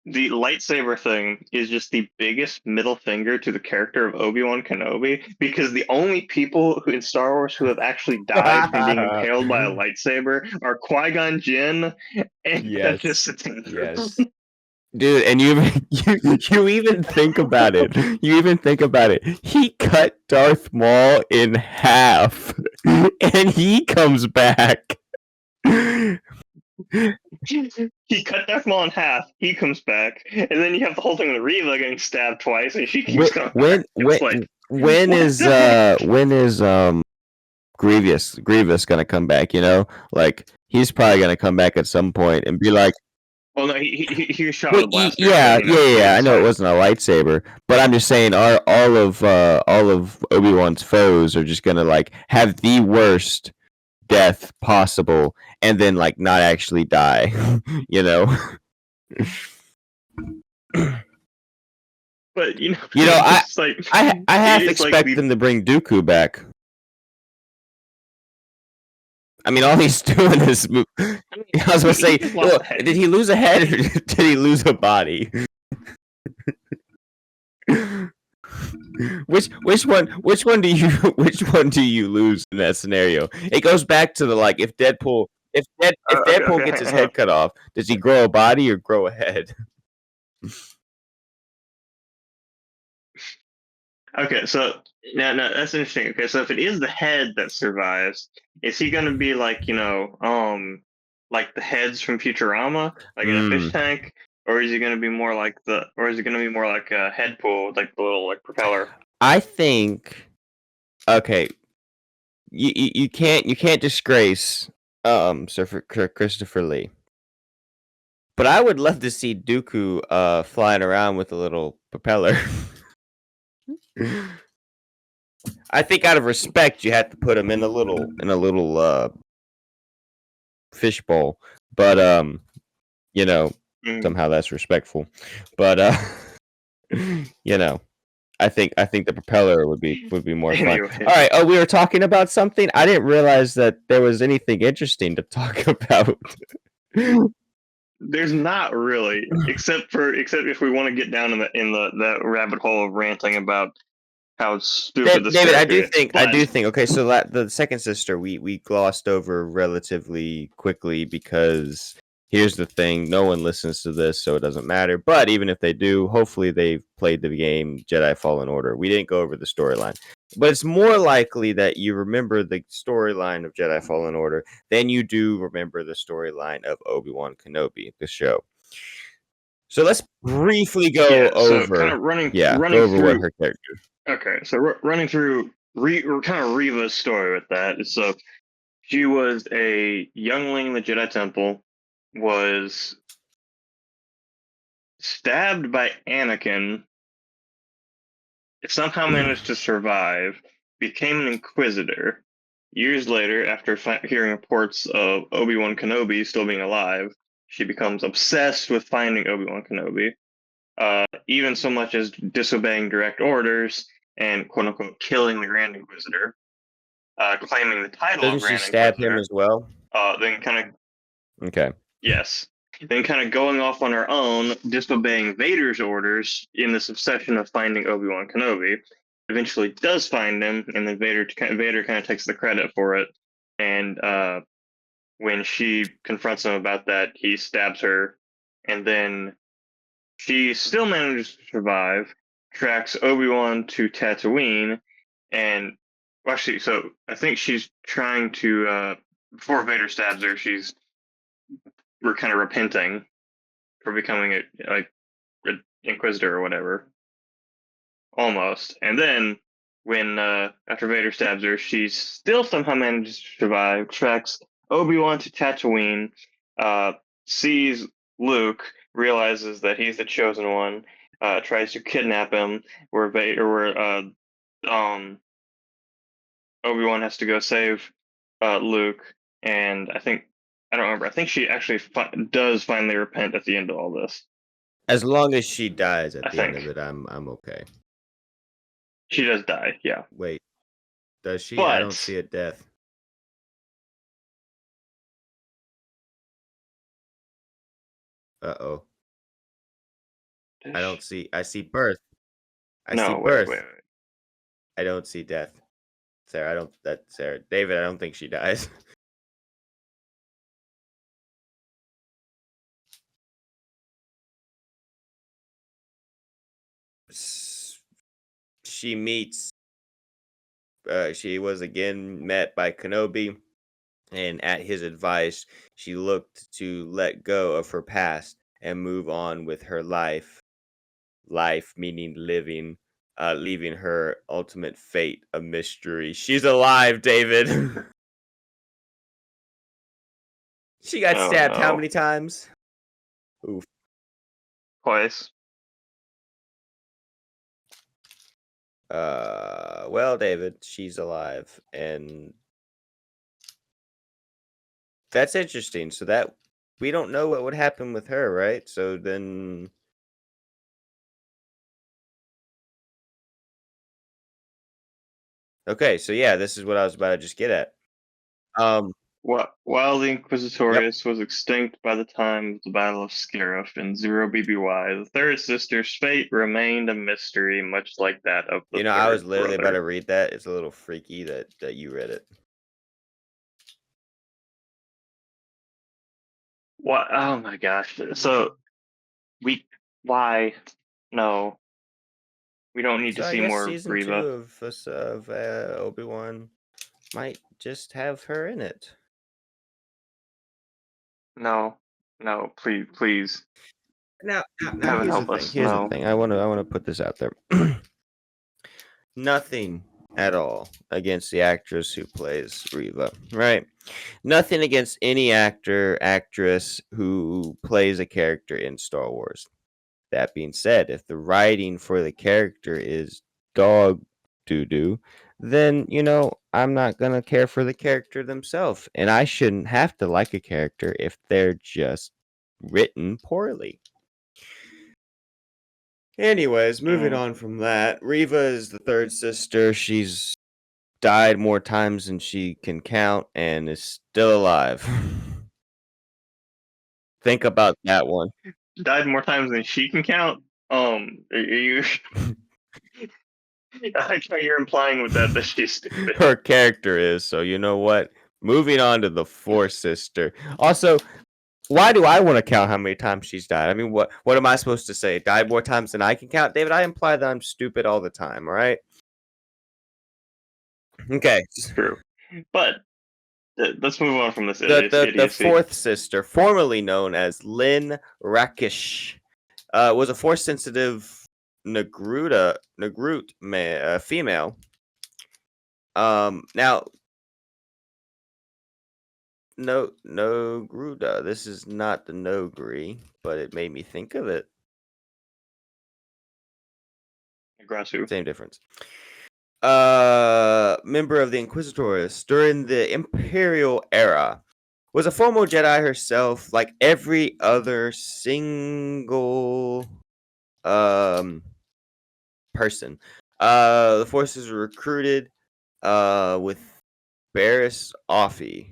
The lightsaber thing is just the biggest middle finger to the character of Obi-Wan Kenobi, because the only people in Star Wars who have actually died from being impaled by a lightsaber are Qui-Gon Jinn and Duchess Satine. Yes. Dude, and you even think about it. You even think about it. He cut Darth Maul in half, and he comes back. He cut Darth Maul in half. He comes back, and then you have the whole thing with Reva getting stabbed twice, and she keeps coming back. It's like, when what is the heck? Grievous gonna come back? You know, like he's probably gonna come back at some point and be like, Well, no, he was shot well, with a blaster, so yeah, you know yeah. I it's know it fine. wasn't a lightsaber, but I'm just saying, all of Obi-Wan's foes are just gonna like have the worst death possible, and then like not actually die. You know. But You know, it's like I half it's like expect the them to bring Dooku back. I mean, all he's doing is. I was gonna say, just lost a head. did he lose a head or did he lose a body? Which one do you lose in that scenario? It goes back to the like if Okay, Deadpool gets his okay. head cut off, does he grow a body or grow a head? Okay, so now that's interesting. Okay, so if it is the head that survives, is he gonna be like like the heads from Futurama, like in a fish Mm, tank, or is he gonna be more like a head pool, like the little like propeller? I think okay. You can't disgrace Sir Christopher Lee. But I would love to see Dooku flying around with a little propeller. I think out of respect you have to put him in a little fishbowl. But you know, Mm. somehow that's respectful. But you know, I think the propeller would be more fun. Anyway, All right. Oh, we were talking about something. I didn't realize that there was anything interesting to talk about. there's not really, except if we want to get down in the that rabbit hole of ranting about how stupid this David, character is. I But do think. Okay, so the second sister we glossed over relatively quickly because here's the thing: no one listens to this, so it doesn't matter. But even if they do, hopefully they've played the game Jedi Fallen Order. We didn't go over the storyline, but it's more likely that you remember the storyline of Jedi Fallen Order than you do remember the storyline of Obi-Wan Kenobi, the show. So let's briefly go yeah, so kind over, of running yeah, go running over what through. her character. Okay, so running through kind of Reva's story with that. So she was a youngling in the Jedi Temple, was stabbed by Anakin, somehow managed to survive, became an Inquisitor. Years later, after hearing reports of Obi-Wan Kenobi still being alive, she becomes obsessed with finding Obi-Wan Kenobi, even so much as disobeying direct orders and quote unquote killing the Grand Inquisitor, claiming the title Doesn't of she Grand stab him Inquisitor. as well? Then kind of Okay. yes, then kind of going off on her own, disobeying Vader's orders in this obsession of finding Obi-Wan Kenobi. Eventually does find him, and then Vader kind of takes the credit for it. And when she confronts him about that, he stabs her, and then she still manages to survive, tracks Obi-Wan to Tatooine, and well, actually, so I think she's trying to before Vader stabs her, we're kind of repenting for becoming an Inquisitor or whatever, almost. And then when after Vader stabs her, she still somehow manages to survive, tracks Obi-Wan to Tatooine, uh, sees Luke, realizes that he's the chosen one, tries to kidnap him, where um, Obi-Wan has to go save Luke, and I don't remember. I think she actually does finally repent at the end of all this. As long as she dies at I the end of think it, I'm okay. she does die, yeah. Wait, does she? I don't But see a death. Uh-oh. I see birth. I see no, wait, wait, birth. wait. I don't see death. Sarah, I don't that Sarah. David, I don't think she dies. she meets. She was again met by Kenobi, and at his advice, she looked to let go of her past and move on with her life. Life meaning living, leaving her ultimate fate a mystery. She's alive, David. She got Oh stabbed how no. many times? Oof. Twice. Well, David, she's alive, and that's interesting. So that we don't know what would happen with her, right? So then, okay, so yeah, this is what I was about to just get at. While the Yep. Inquisitorius was extinct by the time of the Battle of Scarif in 0 BBY, the third sister's fate remained a mystery, much like that of the I was third literally about brother. to read that. It's a little freaky that you read it. What? Oh my gosh. So, we. Why? No. We don't need to So I see guess more season two Reva. of Obi-Wan might just have her in it. No. No, please, please. Now Heaven here's the help thing. us. Here's the No. thing. I wanna put this out there. Nothing at all against the actress who plays Reva, right? Nothing against any actor, actress who plays a character in Star Wars. That being said, if the writing for the character is dog doo doo, then I'm not gonna care for the character themselves, and I shouldn't have to like a character if they're just written poorly. Anyways, moving Mm. on from that, Reva is the third sister. She's died more times than she can count and is still alive. Think about that one. Died more times than she can count. Are you? I like how you're implying with that she's stupid. Her character is, so you know what? Moving on to the fourth sister. Also, why do I want to count how many times she's died? I mean, what am I supposed to say? Died more times than I can count? David, I imply that I'm stupid all the time, all right? Okay. True. But let's move on from this The idiocy. fourth sister, formerly known as Lynn Rakish, was a force sensitive Nagrut female. Now no Gruda. This is not the Nogri, but it made me think of it. Grasu. Same difference. Member of the Inquisitorius during the Imperial era, was a former Jedi herself, like every other single person. The forces were recruited with Barris Offee.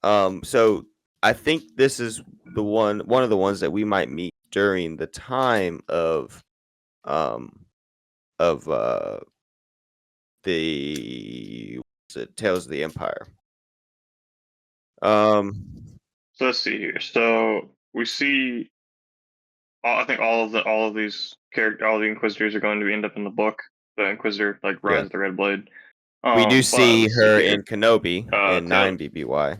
So I think this is one of the ones that we might meet during the time um of the what's it, Tales of the Empire. Um So let's see here. So we see. I think all of these character, all the Inquisitors are going to end up in the book. The Inquisitor, like yeah. Rise of the Red Blade. We do But see let's see her in here. Kenobi in Tail. 9 BBY.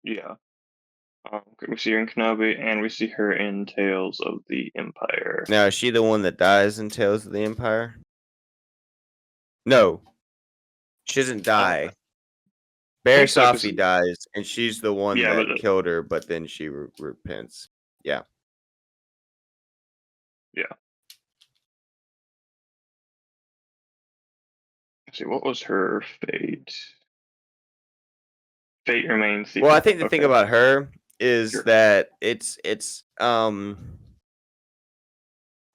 Yeah. We see her in Kenobi, and we see her in Tales of the Empire. Now, is she the one that dies in Tales of the Empire? No, she doesn't I die. think so, because Barriss dies, and she's the one yeah, but that killed her, but then she repents. Yeah. yeah. Let's see, what was her fate? Fate remains Well, I secret. think the thing Okay, about her is sure. that it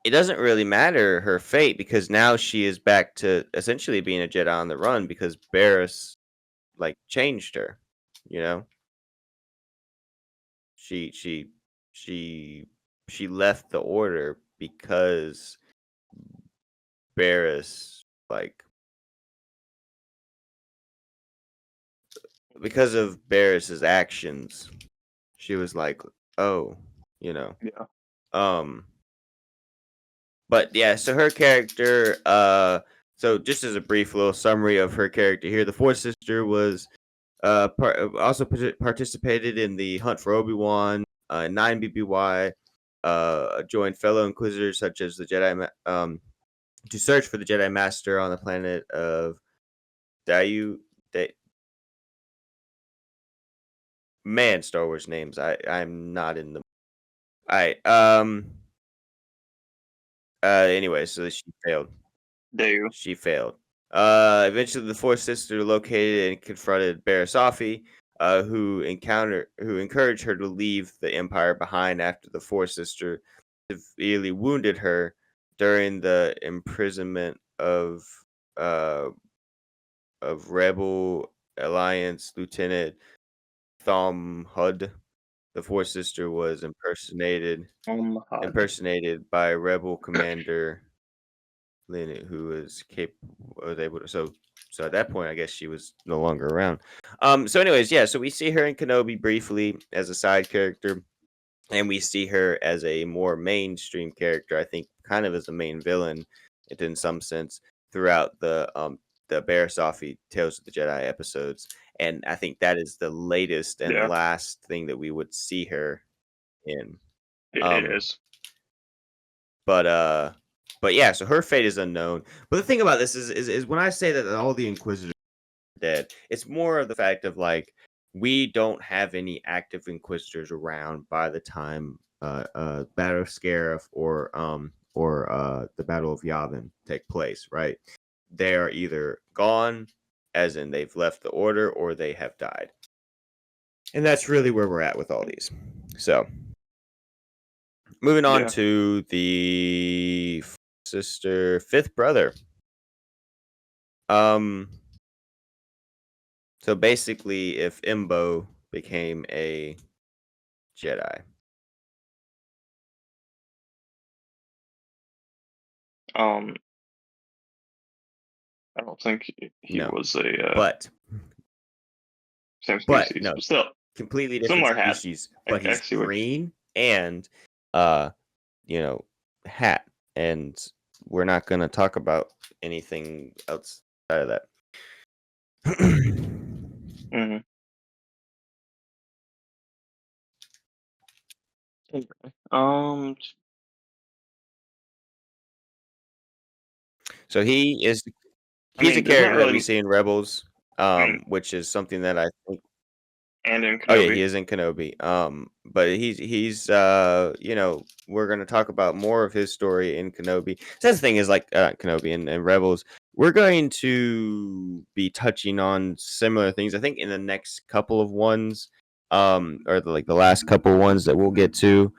doesn't really matter her fate because now she is back to essentially being a Jedi on the run because Barriss like changed her, you know? She she she she left the order Barriss like because of Barriss's actions. She was like, "Oh, you know." Yeah. But yeah, so her character, so just as a brief little summary of her character here, the Fourth Sister was also participated in the hunt for Obi-Wan, 9 BBY, joined fellow Inquisitors such as the to search for the Jedi Master on the planet of Dayu. Man, Star Wars names. I'm not in the. All right. Anyway, so she failed. Dayu. She failed. Eventually, the Fourth Sister located and confronted Barasafi, who encouraged her to leave the Empire behind after the Fourth Sister severely wounded her during the imprisonment uh, of Rebel Alliance Lieutenant Thom Hud. The Fourth Sister was Hod. impersonated by Rebel Commander Lynn, who was able to. So at that point, I guess she was no longer around. So anyways, yeah. So we see her in Kenobi briefly as a side character, and we see her as a more mainstream character. I think kind of as a main villain, in some sense, throughout the Barasafi Tales of the Jedi episodes. And I think that is the latest and Yeah, last thing that we would see her in. it Um, is. but but yeah, so her fate is unknown. But the thing about this is when I say that all the Inquisitors are dead, it's more of the fact of like we don't have any active Inquisitors around by the time Battle of Scarif or the Battle of Yavin take place, right? They are either gone, as in they've left the order, or they have died. And that's really where we're at with all these. So moving on Yeah. to the sister, fifth brother. So basically, if Imbo became a Jedi, I don't think he no, was a but same but species, no, but still completely different similar hat. species. I, But I he's see what. green and uh, hat, and we're not gonna talk about anything outside of that. Mm-hmm. So he's I a mean, there's not character that we really. see in Rebels, I mean, which is something that I think. and in Oh yeah, he Kenobi. is in Kenobi. But he's we're gonna talk about more of his story in Kenobi. So that's the thing is like Kenobi and Rebels. We're going to be touching on similar things. I think in the next couple of ones, or the last couple ones that we'll get to,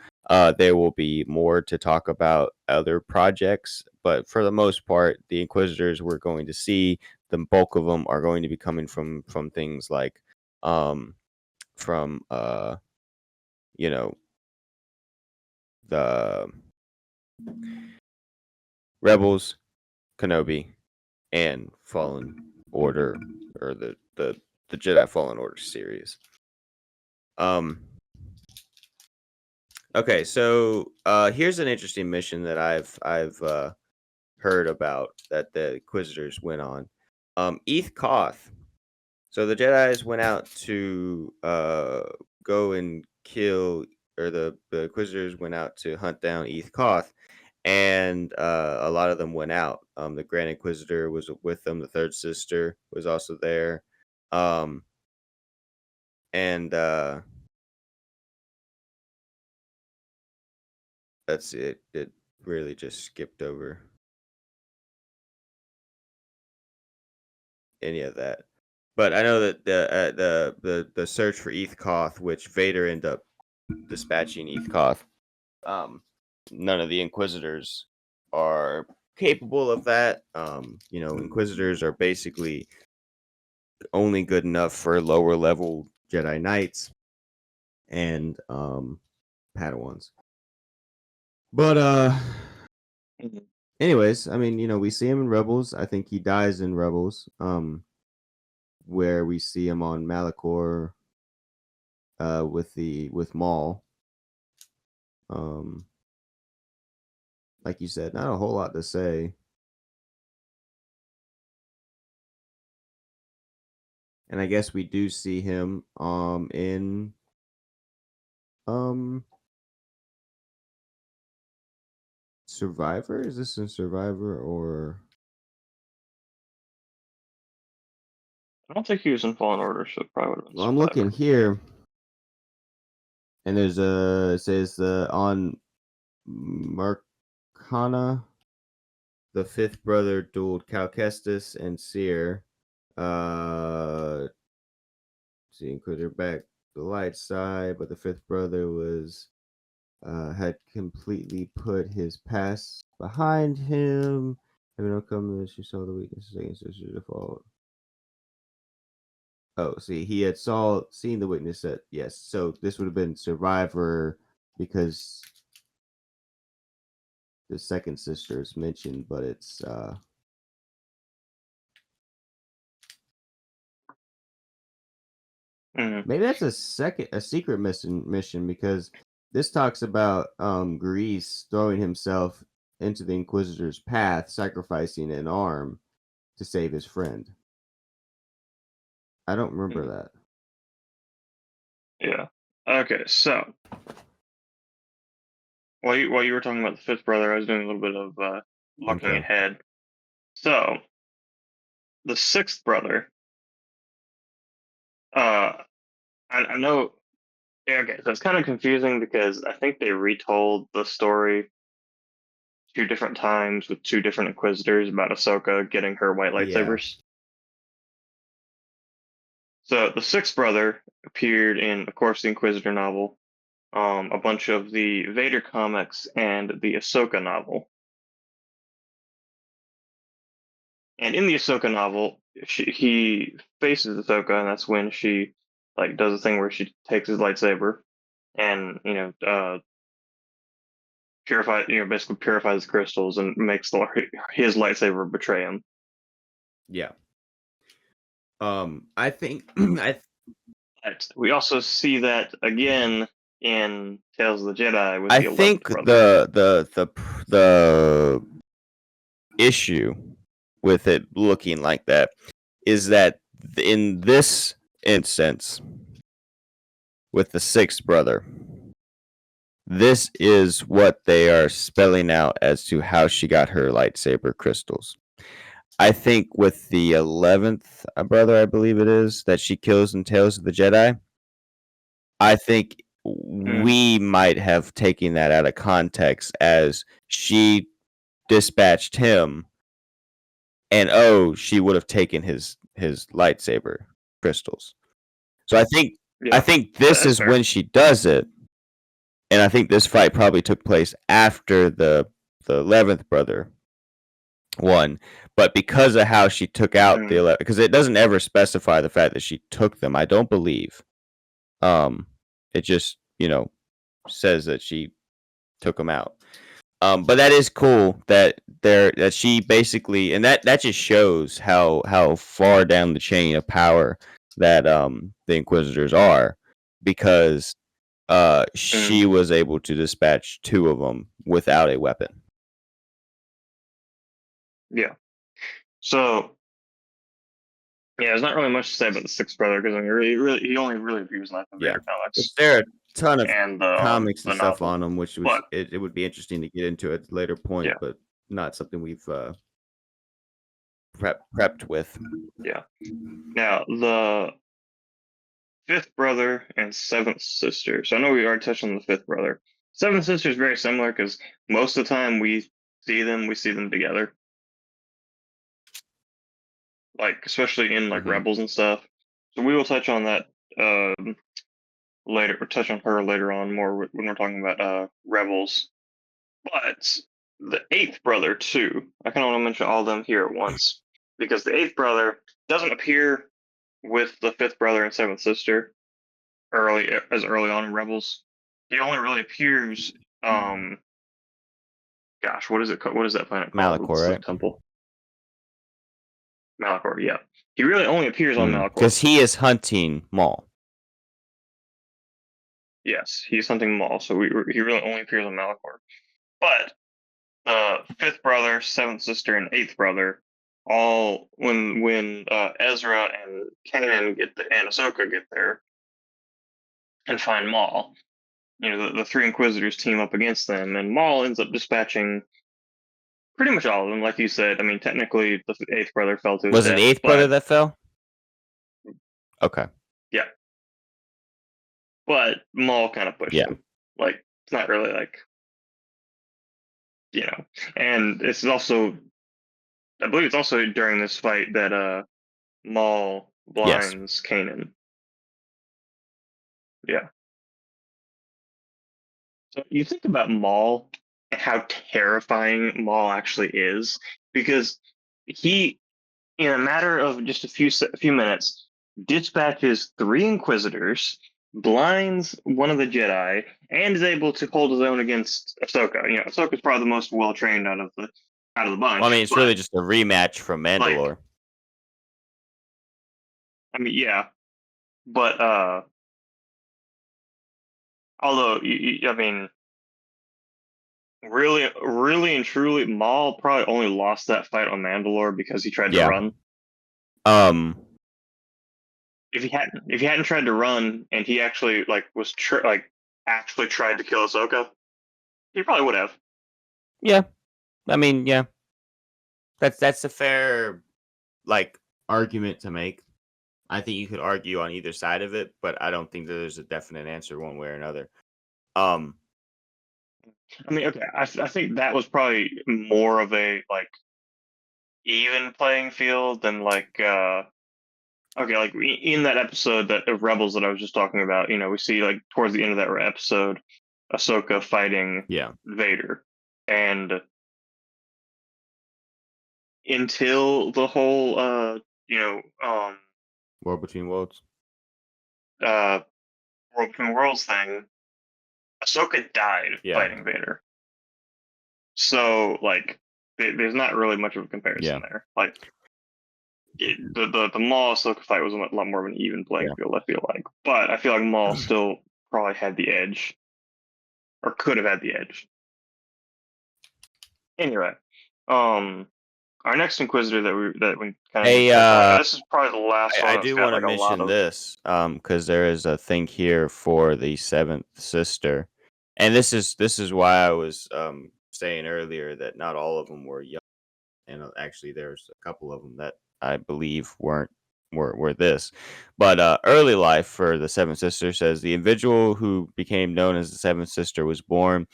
there will be more to talk about other projects. But for the most part, the Inquisitors we're going to see, the bulk of them are going to be coming from things like from you know the Rebels, Kenobi, and Fallen Order, or the Jedi Fallen Order series. Okay, so here's an interesting mission that I've heard about that the Inquisitors went on. Eth Koth. So the Jedi's went out to go and kill, or the Inquisitors went out to hunt down Eth Koth, and a lot of them went out. The Grand Inquisitor was with them. The Third Sister was also there, and that's it. It really just skipped over any of that. But I know that the search for Eth Koth, which Vader ended up dispatching Eth Koth, none of the Inquisitors are capable of that. Inquisitors are basically only good enough for lower level Jedi Knights and Padawans. But Mhm. anyways, I mean, we see him in Rebels. I think he dies in Rebels. Where we see him on Malachor with Maul. like you said, not a whole lot to say. And I guess we do see him in um Survivor. Is this in Survivor or I don't think he was in Fallen Order, so it probably would have been well, I'm looking Survivor. here and there's it says on Marcana, the fifth brother dueled Cal Kestis and Seer. See, Inquisitor back the light side, but the fifth brother was had completely put his past behind him. Having no come, she saw the weaknesses against her default. Oh, see, he had seen the witness that yes. So this would have been Survivor because the second sister is mentioned, but it's maybe that's a secret mission because this talks about Grease throwing himself into the Inquisitor's path, sacrificing an arm to save his friend. I don't remember that. Yeah. Okay, so while you were talking about the fifth brother, I was doing a little bit of looking Okay. ahead. So the sixth brother, I know. Yeah, okay, so it's kind of confusing because I think they retold the story two different times with two different Inquisitors about Ahsoka getting her white Yeah. lightsabers. So the sixth brother appeared in, of course, the Inquisitor novel, a bunch of the Vader comics, and the Ahsoka novel. And in the Ahsoka novel, he faces Ahsoka, and that's when she like does a thing where she takes his lightsaber and basically purifies the crystals and makes his lightsaber betray him. Yeah. I think But we also see that again in Tales of the Jedi with I the 11th think brother. the issue with it looking like that is that in this instance with the sixth brother, this is what they are spelling out as to how she got her lightsaber crystals. I think with the 11th brother, I believe it is, that she kills in Tales of the Jedi, I think we might have taken that out of context as she dispatched him and she would have taken his lightsaber crystals. So I Yeah, think this that's is fair. when she does it, and I think this fight probably took place after the 11th brother one, but because of how she took out the 11, because it doesn't ever specify the fact that she took them, I don't believe. It just says that she took them out. But that is cool that she basically, and that just shows how far down the chain of power that the Inquisitors are, because she was able to dispatch two of them without a weapon. Yeah. So yeah, there's not really much to say about the sixth brother because I mean, he only really appears in like the Yeah, Vader comics there are a ton of and comics and the stuff novel. on them, which But it would be interesting to get into at a later point, yeah, but not something we've prepped with. yeah. Now the fifth brother and seventh sister. So I know we already touched on the fifth brother. Seventh sister is very similar because most of the time we see them together, like especially in like Mm-hmm. Rebels and stuff. So we will touch on that later. We'll touch on her later on more when we're talking about Rebels. But the eighth brother too. I kind of want to mention all of them here at once because the eighth brother doesn't appear with the fifth brother and seventh sister early on in Rebels. He only really appears. Gosh, what is it? What is that planet called with the Malachor, Sith right? Temple? Malachor. Yeah, he really only appears on Malachor. Because he is hunting Maul. Yes, he's hunting Maul, so he really only appears on Malachor. But fifth brother, seventh sister, and eighth brother, all when Ezra and Kanan and Ahsoka get there and find Maul. The three Inquisitors team up against them, and Maul ends up dispatching pretty much all of them. Like you said, I mean, technically the eighth brother fell to his Was it death, the eighth but brother that fell? Okay. yeah, but Maul kind of pushed him. Like, it's not really like, and it's also, I believe it's also during this fight that Maul blinds Kanan. Yeah. So you think about Maul and how terrifying Maul actually is, because he, in a matter of just a few minutes, dispatches three Inquisitors, blinds one of the Jedi, and is able to hold his own against Ahsoka. Ahsoka's probably the most well trained out of the bunch. Well, I mean, it's really just a rematch from Mandalore. Like, I mean, yeah, but although I mean, really and truly, Maul probably only lost that fight on Mandalore because he tried to run. If he hadn't tried to run and he actually actually tried to kill Ahsoka, he probably would have. Yeah, I mean, yeah, that's a fair argument to make. I think you could argue on either side of it, but I don't think that there's a definite answer one way or another. I mean, okay, I think that was probably more of a even playing field than in that episode of Rebels that I was just talking about. We see towards the end of that episode, Ahsoka fighting Vader, and until the whole War Between Worlds World Between Worlds thing, Ahsoka died fighting Vader. So there's not really much of a comparison there. The Maul Ahsoka fight was a lot more of an even playing field, I feel like. But I feel like Maul still probably had the edge, or could have had the edge. Anyway, our next Inquisitor that we kind of this is probably the last one. I do want to mention this because there is a thing here for the seventh sister, and this is why I was saying earlier that not all of them were young, and actually there's a couple of them that I believe were this, but early life for the seventh sister says the individual who became known as the seventh sister was born.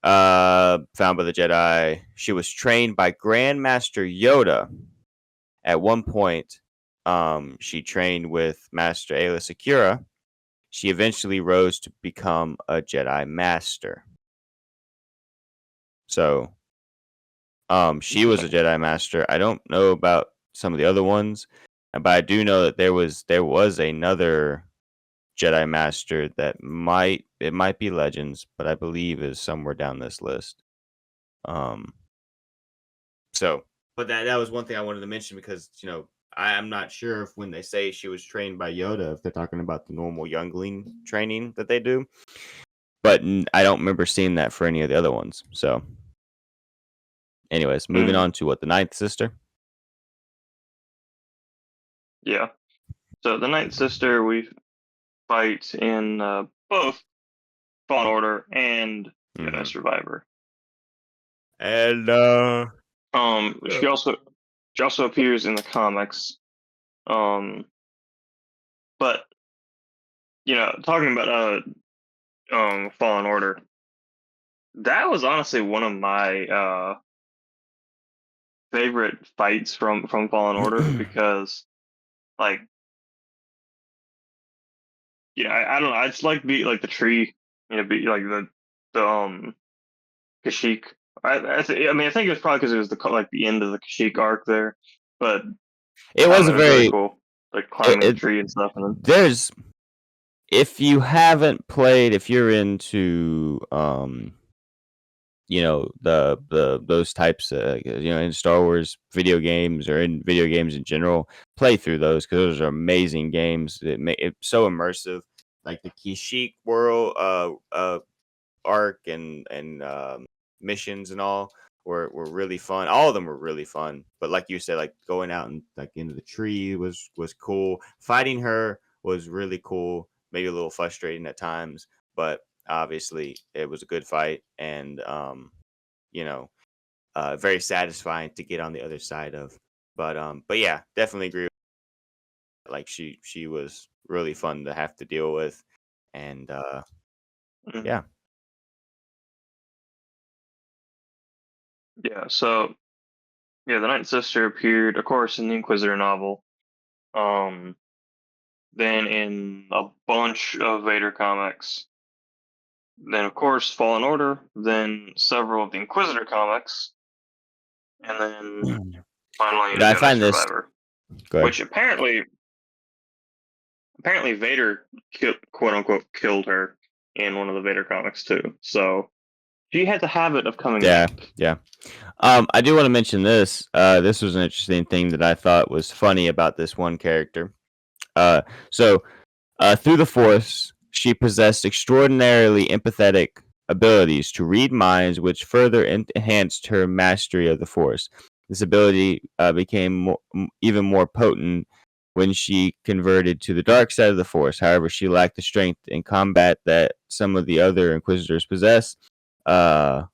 Found by the Jedi. She was trained by Grandmaster Yoda. At one point, she trained with Master Aayla Secura. She eventually rose to become a Jedi Master. So, she was a Jedi Master. I don't know about some of the other ones, but I do know that there was another Jedi Master that might be Legends, but I believe is somewhere down this list. So, but that was one thing I wanted to mention because I'm not sure if when they say she was trained by Yoda, if they're talking about the normal youngling training that they do, but I don't remember seeing that for any of the other ones. So, anyways, moving on to the ninth sister. Yeah. So the ninth sister, we fight in both Fallen Order and Jedi Survivor. And she also appears in the comics. But talking about Fallen Order, that was honestly one of my favorite fights from Fallen Order because I don't know, I just like the tree, be like the Kashyyyk. I mean, I think it was probably because it was the end of the Kashyyyk arc there, but it was really cool, climbing the tree and stuff. And then if you haven't played, if you're into those types of in Star Wars video games or in video games in general, play through those because those are amazing games. It's so immersive, like the Kashyyyk world arc and missions and all were really fun. All of them were really fun. But like you said, like going out and like into the tree was cool. Fighting her was really cool. Maybe a little frustrating at times, but obviously it was a good fight, and you know, very satisfying to get on the other side of. But yeah, definitely agree. Like she was really fun to have to deal with, and Mhm. yeah. Yeah. So yeah, the Night Sister appeared, of course, in the Inquisitor novel. Um, then in a bunch of Vader comics. Then, of course, Fallen Order. Then several of the Inquisitor comics, and then finally You the know, I Jedi find this Survivor, good. which apparently Vader quote unquote killed her in one of the Vader comics too. So she had the habit of coming Yeah, back. yeah. I do want to mention this. This was an interesting thing that I thought was funny about this one character. Uh, so through the Force, she possessed extraordinarily empathetic abilities to read minds, which further enhanced her mastery of the Force. This ability became even more potent when she converted to the dark side of the Force. However, she lacked the strength in combat that some of the other Inquisitors possess. Uh,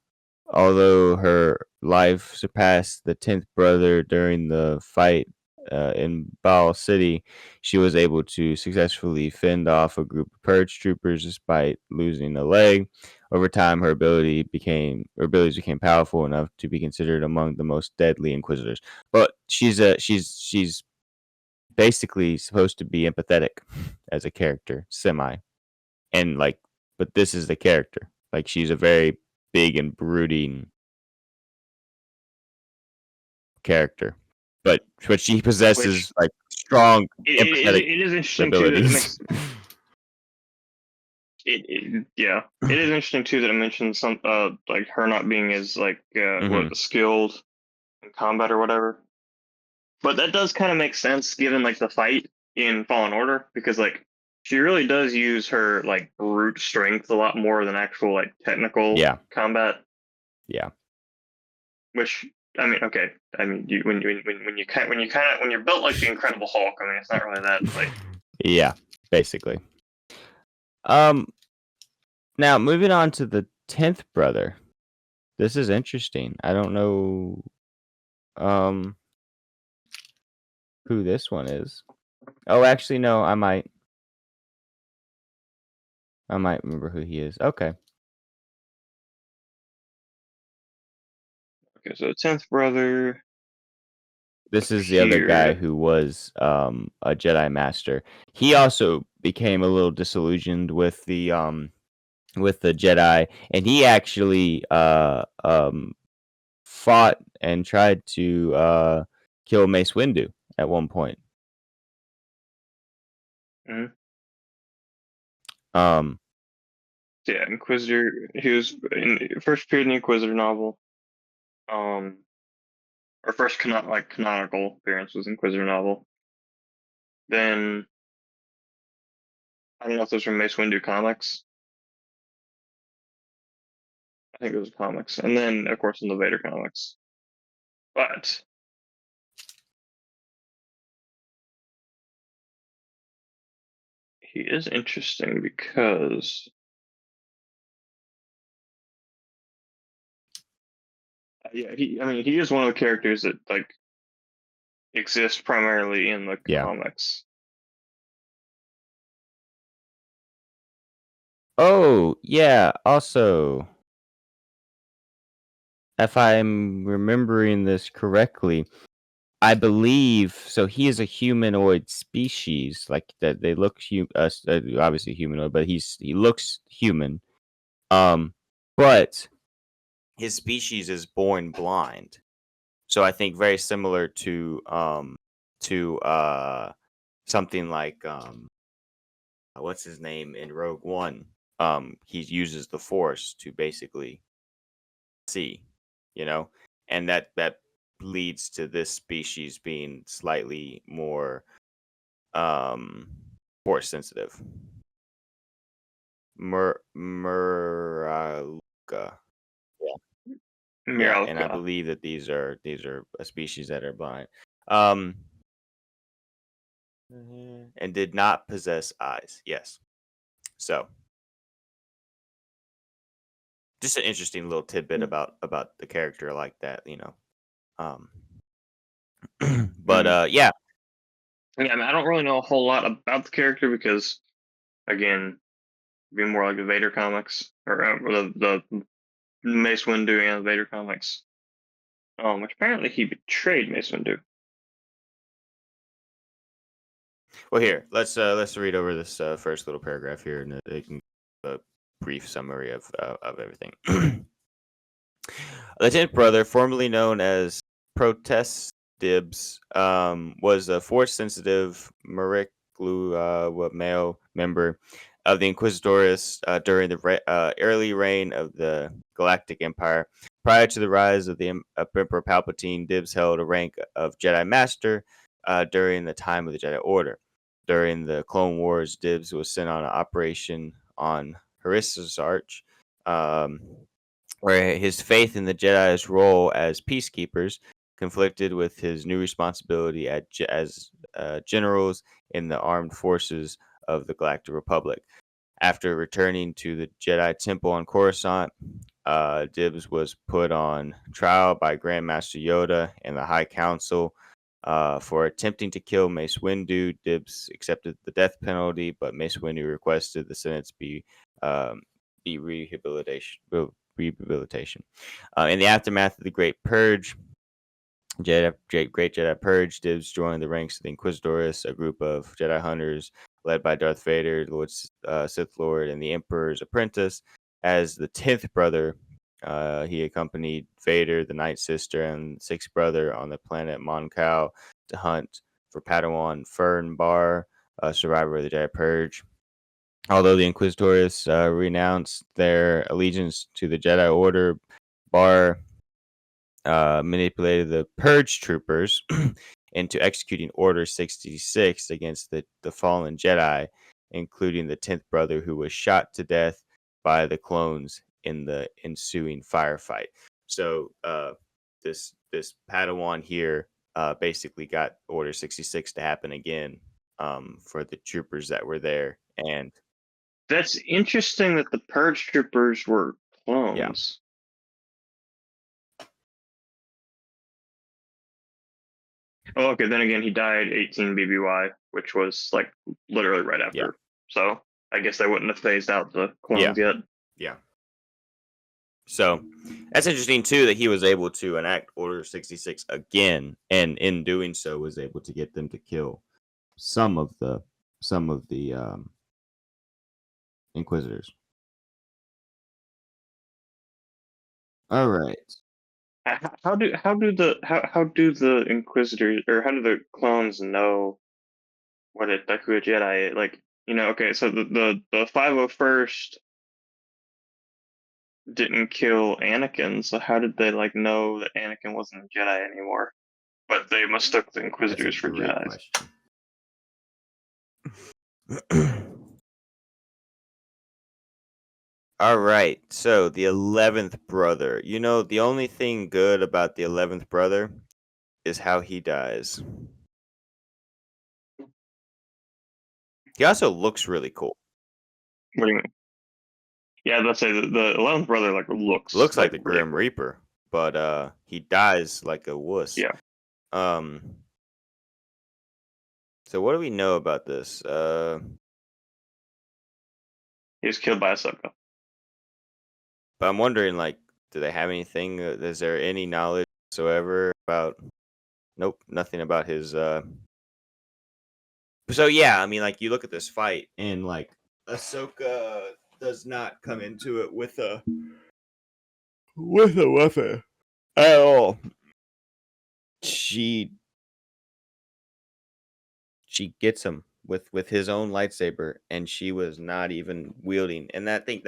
Although her life surpassed the 10th brother during the fight in Baal City, she was able to successfully fend off a group of purge troopers despite losing a leg. Over time, her abilities became powerful enough to be considered among the most deadly inquisitors. But she's basically supposed to be empathetic as a character, semi, and like, but this is the character. Like she's a very big and brooding character, but she Which possesses like strong empathetic it is interesting too that it abilities. makes yeah, it is interesting too that it mentions some like her not being as like Hmm. skilled in combat or whatever. But that does kind of make sense given like the fight in Fallen Order because like she really does use her like brute strength a lot more than actual like technical Yeah, combat. yeah, Which I mean, okay, I mean you when you're built like the Incredible Hulk, I mean it's not really that like yeah. Basically. Um. Now moving on to the 10th brother. This is interesting. I don't know um who this one is. Oh, actually, no. I might remember who he is. Okay. okay. So 10th brother This is the other guy appeared. who was a Jedi master. He also became a little disillusioned with the Jedi, and he actually fought and tried to kill Mace Windu at one point. Mhm. Um, Yeah, Inquisitor. He was first appeared in the Inquisitor novel. Um, our first canonical appearance was Inquisitor novel. Then I don't know if those were Mace Windu comics. I think it was comics, and then of course in the Vader comics. But he is interesting because yeah, he is one of the characters that like exist primarily in the yeah. comics. Oh, yeah. Also, if I'm remembering this correctly, I believe so. He is a humanoid species, like that. They look obviously humanoid, but he looks human. Um, but his species is born blind. So I think very similar to something like what's his name in Rogue One. He uses the Force to basically see, you know, and that leads to this species being slightly more um Force sensitive. Muraluka. Yeah. Yeah, and I Miralka. believe that these are a species that are blind. Um, and did not possess eyes. Yes. So, just an interesting little tidbit about the character like that, you know. Um, but Mm. yeah, Yeah, I mean, I don't really know a whole lot about the character because, again, being more like the Vader comics or the Mace Windu and the Vader comics. Which apparently he betrayed Mace Windu. well here, let's read over this first little paragraph here, and they can a brief summary of everything. The tenth brother, formerly known as Protest Dibs, was a force-sensitive male member of the Inquisitorius during the early reign of the Galactic Empire. Prior to the rise of the Emperor Palpatine, Dibs held a rank of Jedi Master during the time of the Jedi Order. During the Clone Wars, Dibs was sent on an operation on Harissa's Arch. Um, where his faith in the Jedi's role as peacekeepers conflicted with his new responsibility as generals in the armed forces of the Galactic Republic. After returning to the Jedi Temple on Coruscant, Dibs was put on trial by Grandmaster Yoda and the High Council for attempting to kill Mace Windu. Dibs accepted the death penalty, but Mace Windu requested the sentence be rehabilitation. In the aftermath of the Great Purge, Great Jedi Purge, Dibs joined the ranks of the Inquisitorius, a group of Jedi hunters led by Darth Vader, Sith Lord, and the Emperor's apprentice. As the 10th brother, he accompanied Vader, the Night Sister, and sixth brother on the planet Mon Cal to hunt for Padawan Fern Bar, a survivor of the Jedi Purge. Although the Inquisitorius renounced their allegiance to the Jedi Order, Bar manipulated the Purge troopers into executing Order 66 against the fallen Jedi, including the 10th brother who was shot to death by the clones in the ensuing firefight. So this Padawan here basically got Order 66 to happen again for the troopers that were there. And That's interesting that the Purge troopers were yeah, clones. Oh, okay. Then again, he died 18 BBY, which was like literally right yeah, after. So I guess they wouldn't have phased out the yeah, clones yet. yeah. So that's interesting too that he was able to enact Order 66 again, and in doing so was able to get them to kill some of the Inquisitors. All right. How do the Inquisitors or how do the clones know what a who a Jedi is? Like, okay, so the 501st didn't kill Anakin, so how did they like know that Anakin wasn't a Jedi anymore? But they mistook the That's a Inquisitors for great Jedi. question. All right. So the 11th brother. You know, the only thing good about the 11th brother is how he dies. He also looks really cool. What do you mean? Yeah, let's say the 11th brother like looks Looks like like the really Grim cool. Reaper, but he dies like a wuss. Yeah, Um so what do we know about this? he was killed by Ahsoka. But I'm wondering, like, do they have anything? Is there any knowledge whatsoever about? Nope, nothing about his. So yeah, I mean, like, you look at this fight, and like, Ahsoka does not come into it with a weapon at all. She gets him with his own lightsaber, and she was not even wielding. And I think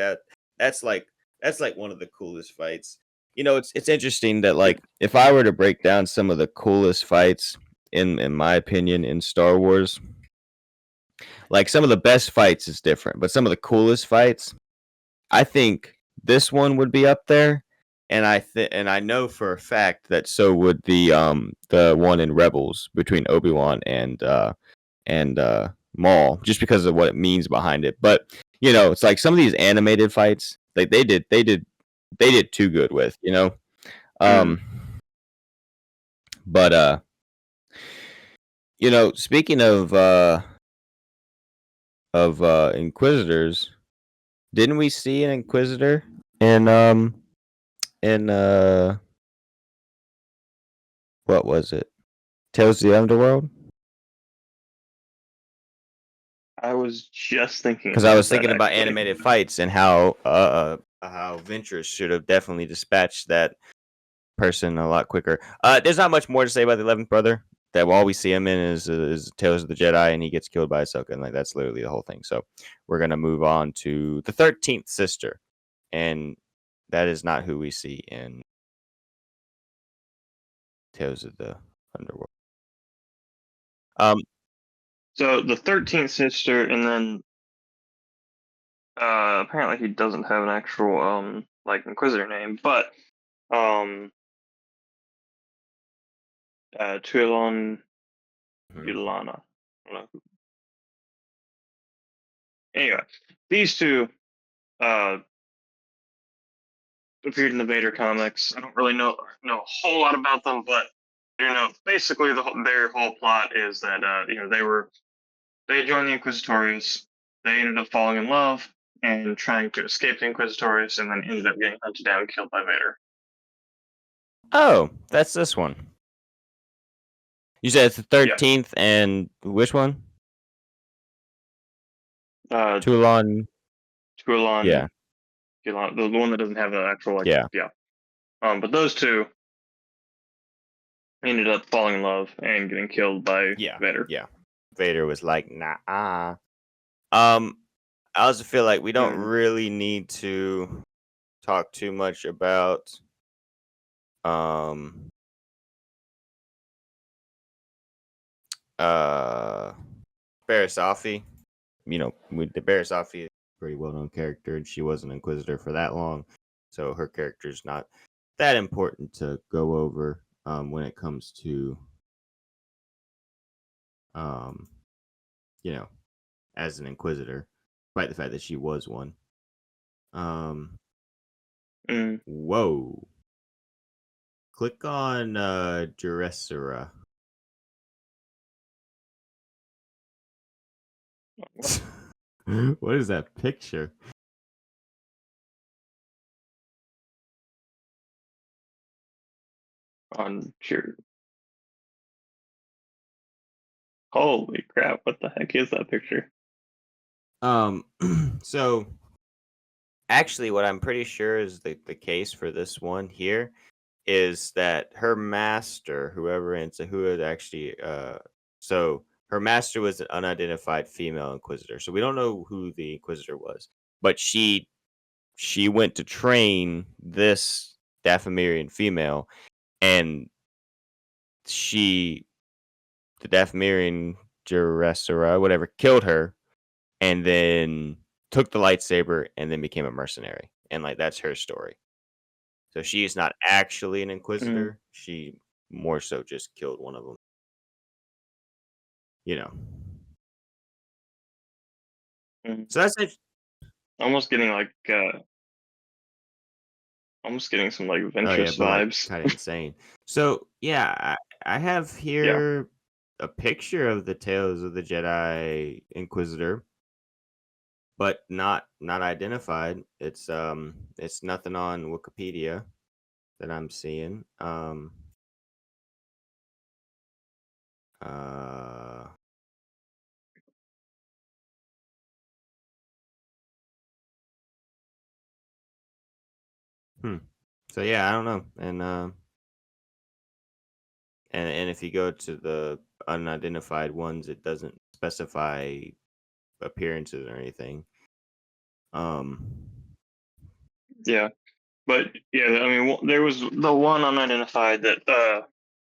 that's like that's like one of the coolest fights. You know, it's interesting that, like, if I were to break down some of the coolest fights in my opinion in Star Wars, like, some of the best fights is different, but some of the coolest fights, I think this one would be up there. and I know for a fact that so would the one in Rebels between Obi-Wan and Maul, just because of what it means behind it. But it's like some of these animated fights, like they did too good with, Mm. but speaking of Inquisitors, didn't we see an Inquisitor in what was it? Tales of the Underworld? I was just thinking Because I about was that thinking about actually. animated fights and how Ventress should have definitely dispatched that person a lot quicker. There's not much more to say about the 11th brother. That all we see him in is Tales of the Jedi, and he gets killed by Ahsoka, and like that's literally the whole thing. So we're gonna move on to the 13th sister, and that is not who we see in Tales of the Underworld. So the 13th sister, and then apparently he doesn't have an actual like Inquisitor name, but um Tuilon Mhm. Yulana. I don't know. Anyway, these two uh appeared in the Vader comics. I don't really know a whole lot about them, but basically their whole plot is that they joined the Inquisitorius. They ended up falling in love and trying to escape the Inquisitorius, and then ended up getting hunted down and killed by Vader. Oh, that's this one. You said it's the Yes. 13th, and which one? Uh, Toulon. Tuilon Yeah, Yulana, the one that doesn't have an actual yeah, yeah. But those two ended up falling in love and getting killed by yeah, Vader. yeah. Vader was like, nah. I also feel like we don't Mm. really need to talk too much about um uh Barasafi. With the Barasafi is a pretty well known character, and she was an Inquisitor for that long, so her character's not that important to go over when it comes to um you know as an Inquisitor, despite the fact that she was one. Mm. Whoa. Click on Dressera. What is that picture? On sure. Holy crap! What the heck is that picture? Um, so actually, what I'm pretty sure is the case for this one here is that her master, who had actually, so her master was an unidentified female Inquisitor. So we don't know who the Inquisitor was, but she went to train this Dathomirian female, and the Dathomirian Dressera, whatever, killed her, and then took the lightsaber and then became a mercenary. And like that's her story. So she is not actually an Mm. Inquisitor. She more so just killed one of them. You know. Mm. So that's it. Almost getting like almost getting some like Oh yeah, Ventress but like vibes. kind of insane. So yeah, I have Yeah. here a picture of the Tales of the Jedi Inquisitor, but not identified. It's nothing on Wikipedia that I'm seeing. Uh hmm. So yeah, I don't know. And if you go to the unidentified ones, it doesn't specify appearances or anything. Um Yeah. But yeah, I mean, there was the one unidentified that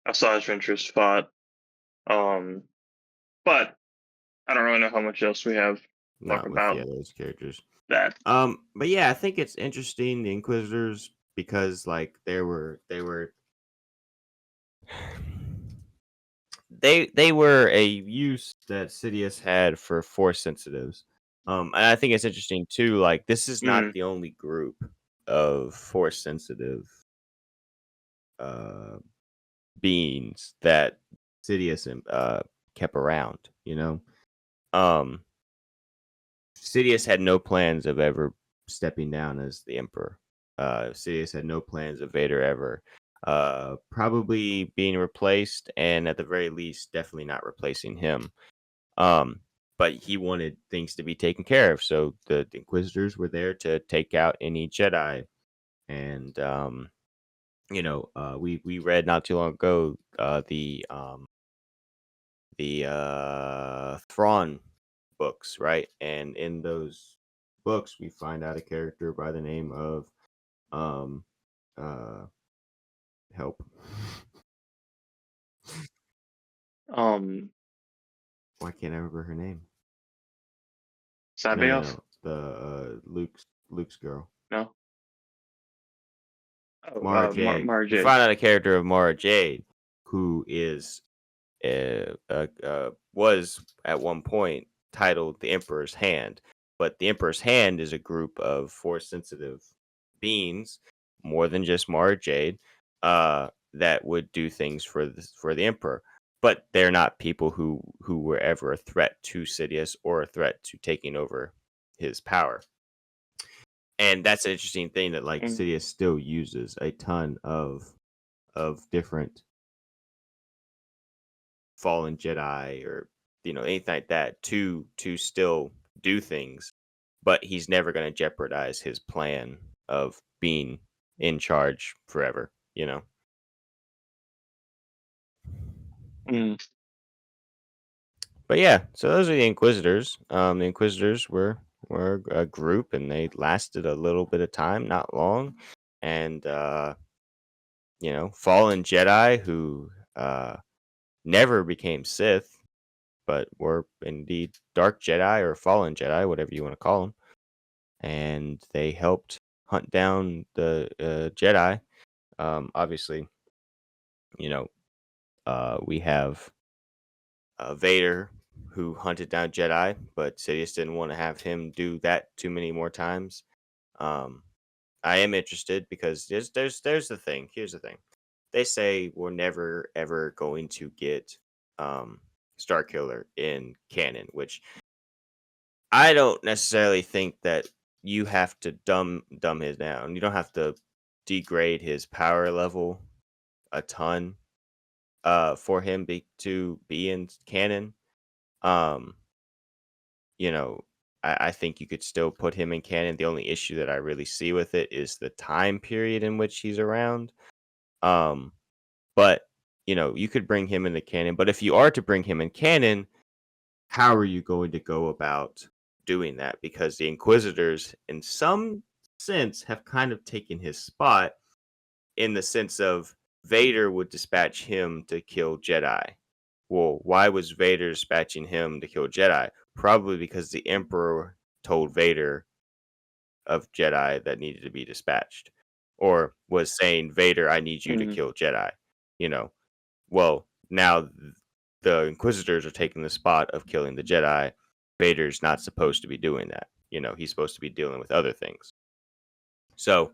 Asajj Ventress fought. Um, but I don't really know how much else we have to talk Not with about the other characters. that. But yeah, I think it's interesting the Inquisitors because like they were a use that Sidious had for Force sensitives. And I think it's interesting too. Like this is not Mm. the only group of Force sensitive uh, beings that Sidious kept around. Um, Sidious had no plans of ever stepping down as the Emperor. Sidious had no plans of Vader ever probably being replaced, and at the very least, definitely not replacing him. Um, but he wanted things to be taken care of, so the Inquisitors were there to take out any Jedi. And we read not too long ago the Thrawn books, right? And in those books, we find out a character by the name of um uh help. Um, Why can't I remember her name? No, no, Sabayoth? no. The Luke's girl. No. Oh, Mara Jade. Mara We Jade. find out a character of Mara Jade who is was at one point titled the Emperor's Hand, but the Emperor's Hand is a group of force sensitive beings, more than just Mara Jade, that would do things for the Emperor. But they're not people who were ever a threat to Sidious or a threat to taking over his power. And that's an interesting thing that like Mm. Sidious still uses a ton of different fallen Jedi or anything like that to still do things, but he's never going to jeopardize his plan of being in charge forever. Mm. But yeah, so those are the Inquisitors. The Inquisitors were a group, and they lasted a little bit of time, not long, and fallen Jedi who never became Sith, but were indeed dark Jedi or fallen Jedi, whatever you want to call them. And they helped hunt down the Jedi. Obviously, we have Vader who hunted down Jedi, but Sidious didn't want to have him do that too many more times. Um, I am interested because there's the thing. Here's the thing. They say we're never ever going to get Starkiller in canon, which I don't necessarily think that you have to dumb his down. You don't have to degrade his power level a ton for him to be in canon. Um, you know, I think you could still put him in canon. The only issue that I really see with it is the time period in which he's around. Um, but you could bring him into canon. But if you are to bring him in canon, how are you going to go about doing that? Because the Inquisitors, in some sense, have kind of taken his spot in the sense of Vader would dispatch him to kill Jedi. Well, why was Vader dispatching him to kill Jedi? Probably because the Emperor told Vader of Jedi that needed to be dispatched, or was saying, Vader, I need you to Mm. kill Jedi. You know, well, now the Inquisitors are taking the spot of killing the Jedi. Vader's not supposed to be doing that. He's supposed to be dealing with other things. So,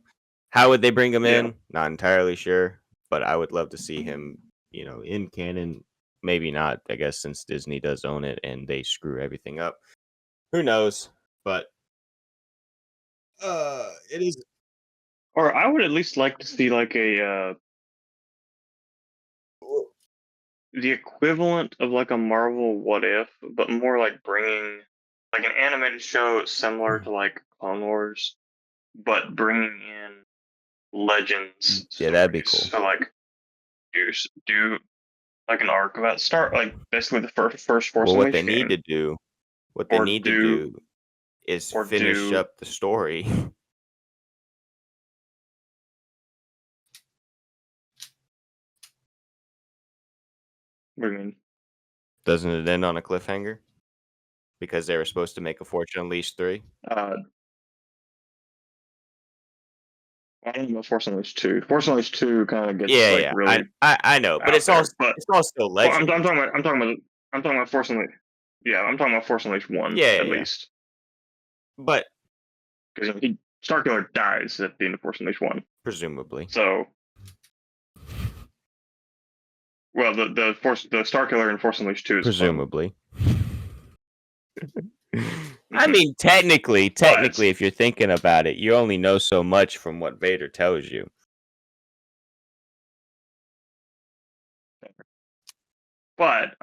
how would they bring him Yeah. in? Not entirely sure, but I would love to see him, in canon. Maybe not, I guess, since Disney does own it and they screw everything up. Who knows? But it is. Or I would at least like to see like the equivalent of like a Marvel What If, but more like bringing like an animated show similar to like Clone Wars, but bringing in Legends Yeah, that'd be stories. cool. So like do like an arc about start like basically the first Force Well, what they Unleashed need to game, do, what they or need to do do, is or finish do up the story. what do you mean? Doesn't it end on a cliffhanger? Because they were supposed to make a Fortune Unleashed 3. Uh, I don't know about Force Unleashed 2. Force Unleashed 2 kind of gets Yeah, like yeah, really I know, but out there, but it's all still well, I'm legend. talking about Force Unleashed. Yeah, I'm talking about Force Unleashed 1 Yeah, at yeah. least, But because Starkiller dies at the end of Force Unleashed 1. presumably. So, well, the Starkiller in Force Unleashed 2 is fun. Presumably. I mean, technically, if you're thinking about it, you only know so much from what Vader tells you. But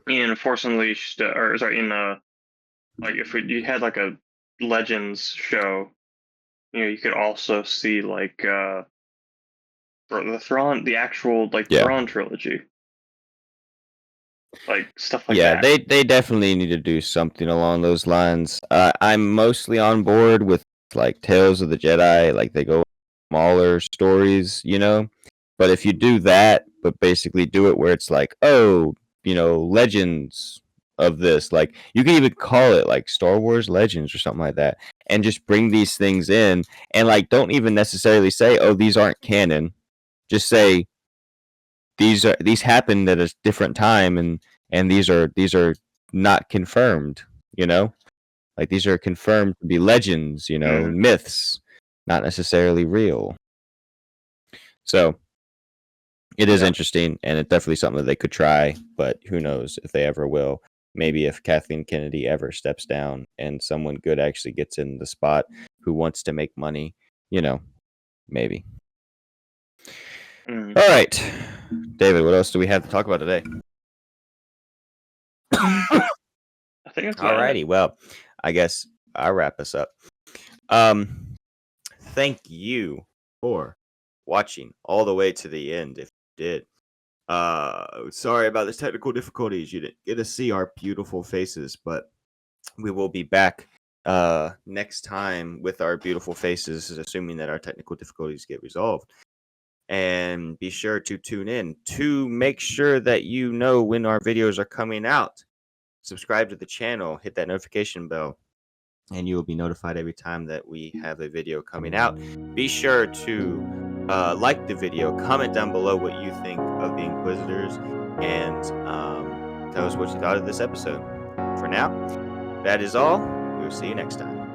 in Force Unleashed, or sorry, in like if you had like a Legends show, you could also see like the Thrawn, the actual like Yeah. Thrawn trilogy, like stuff like Yeah, that. they definitely need to do something along those lines. I'm mostly on board with like Tales of the Jedi, like they go smaller stories, But if you do that, but basically do it where it's like, oh, legends of this, like you can even call it like Star Wars Legends or something like that, and just bring these things in, and like don't even necessarily say, oh, these aren't canon. Just say these happened at a different time, and these are not confirmed. Like these are confirmed to be legends. Myths, not necessarily real. So it is interesting, and it's definitely something that they could try, but who knows if they ever will. Maybe if Kathleen Kennedy ever steps down and someone good actually gets in the spot who wants to make money, maybe. Mm. All right, David, what else do we have to talk about today? I think that's about it. Alrighty, well, I guess I'll wrap us up. Thank you for watching all the way to the end. If you did, sorry about this technical difficulties. You didn't get to see our beautiful faces, but we will be back next time with our beautiful faces, assuming that our technical difficulties get resolved. And be sure to tune in to make sure that you know when our videos are coming out. Subscribe to the channel, hit that notification bell, and you will be notified every time that we have a video coming out. Be sure to like the video, comment down below what you think of the Inquisitors, and tell us what you thought of this episode. For now, that is all. We will see you next time.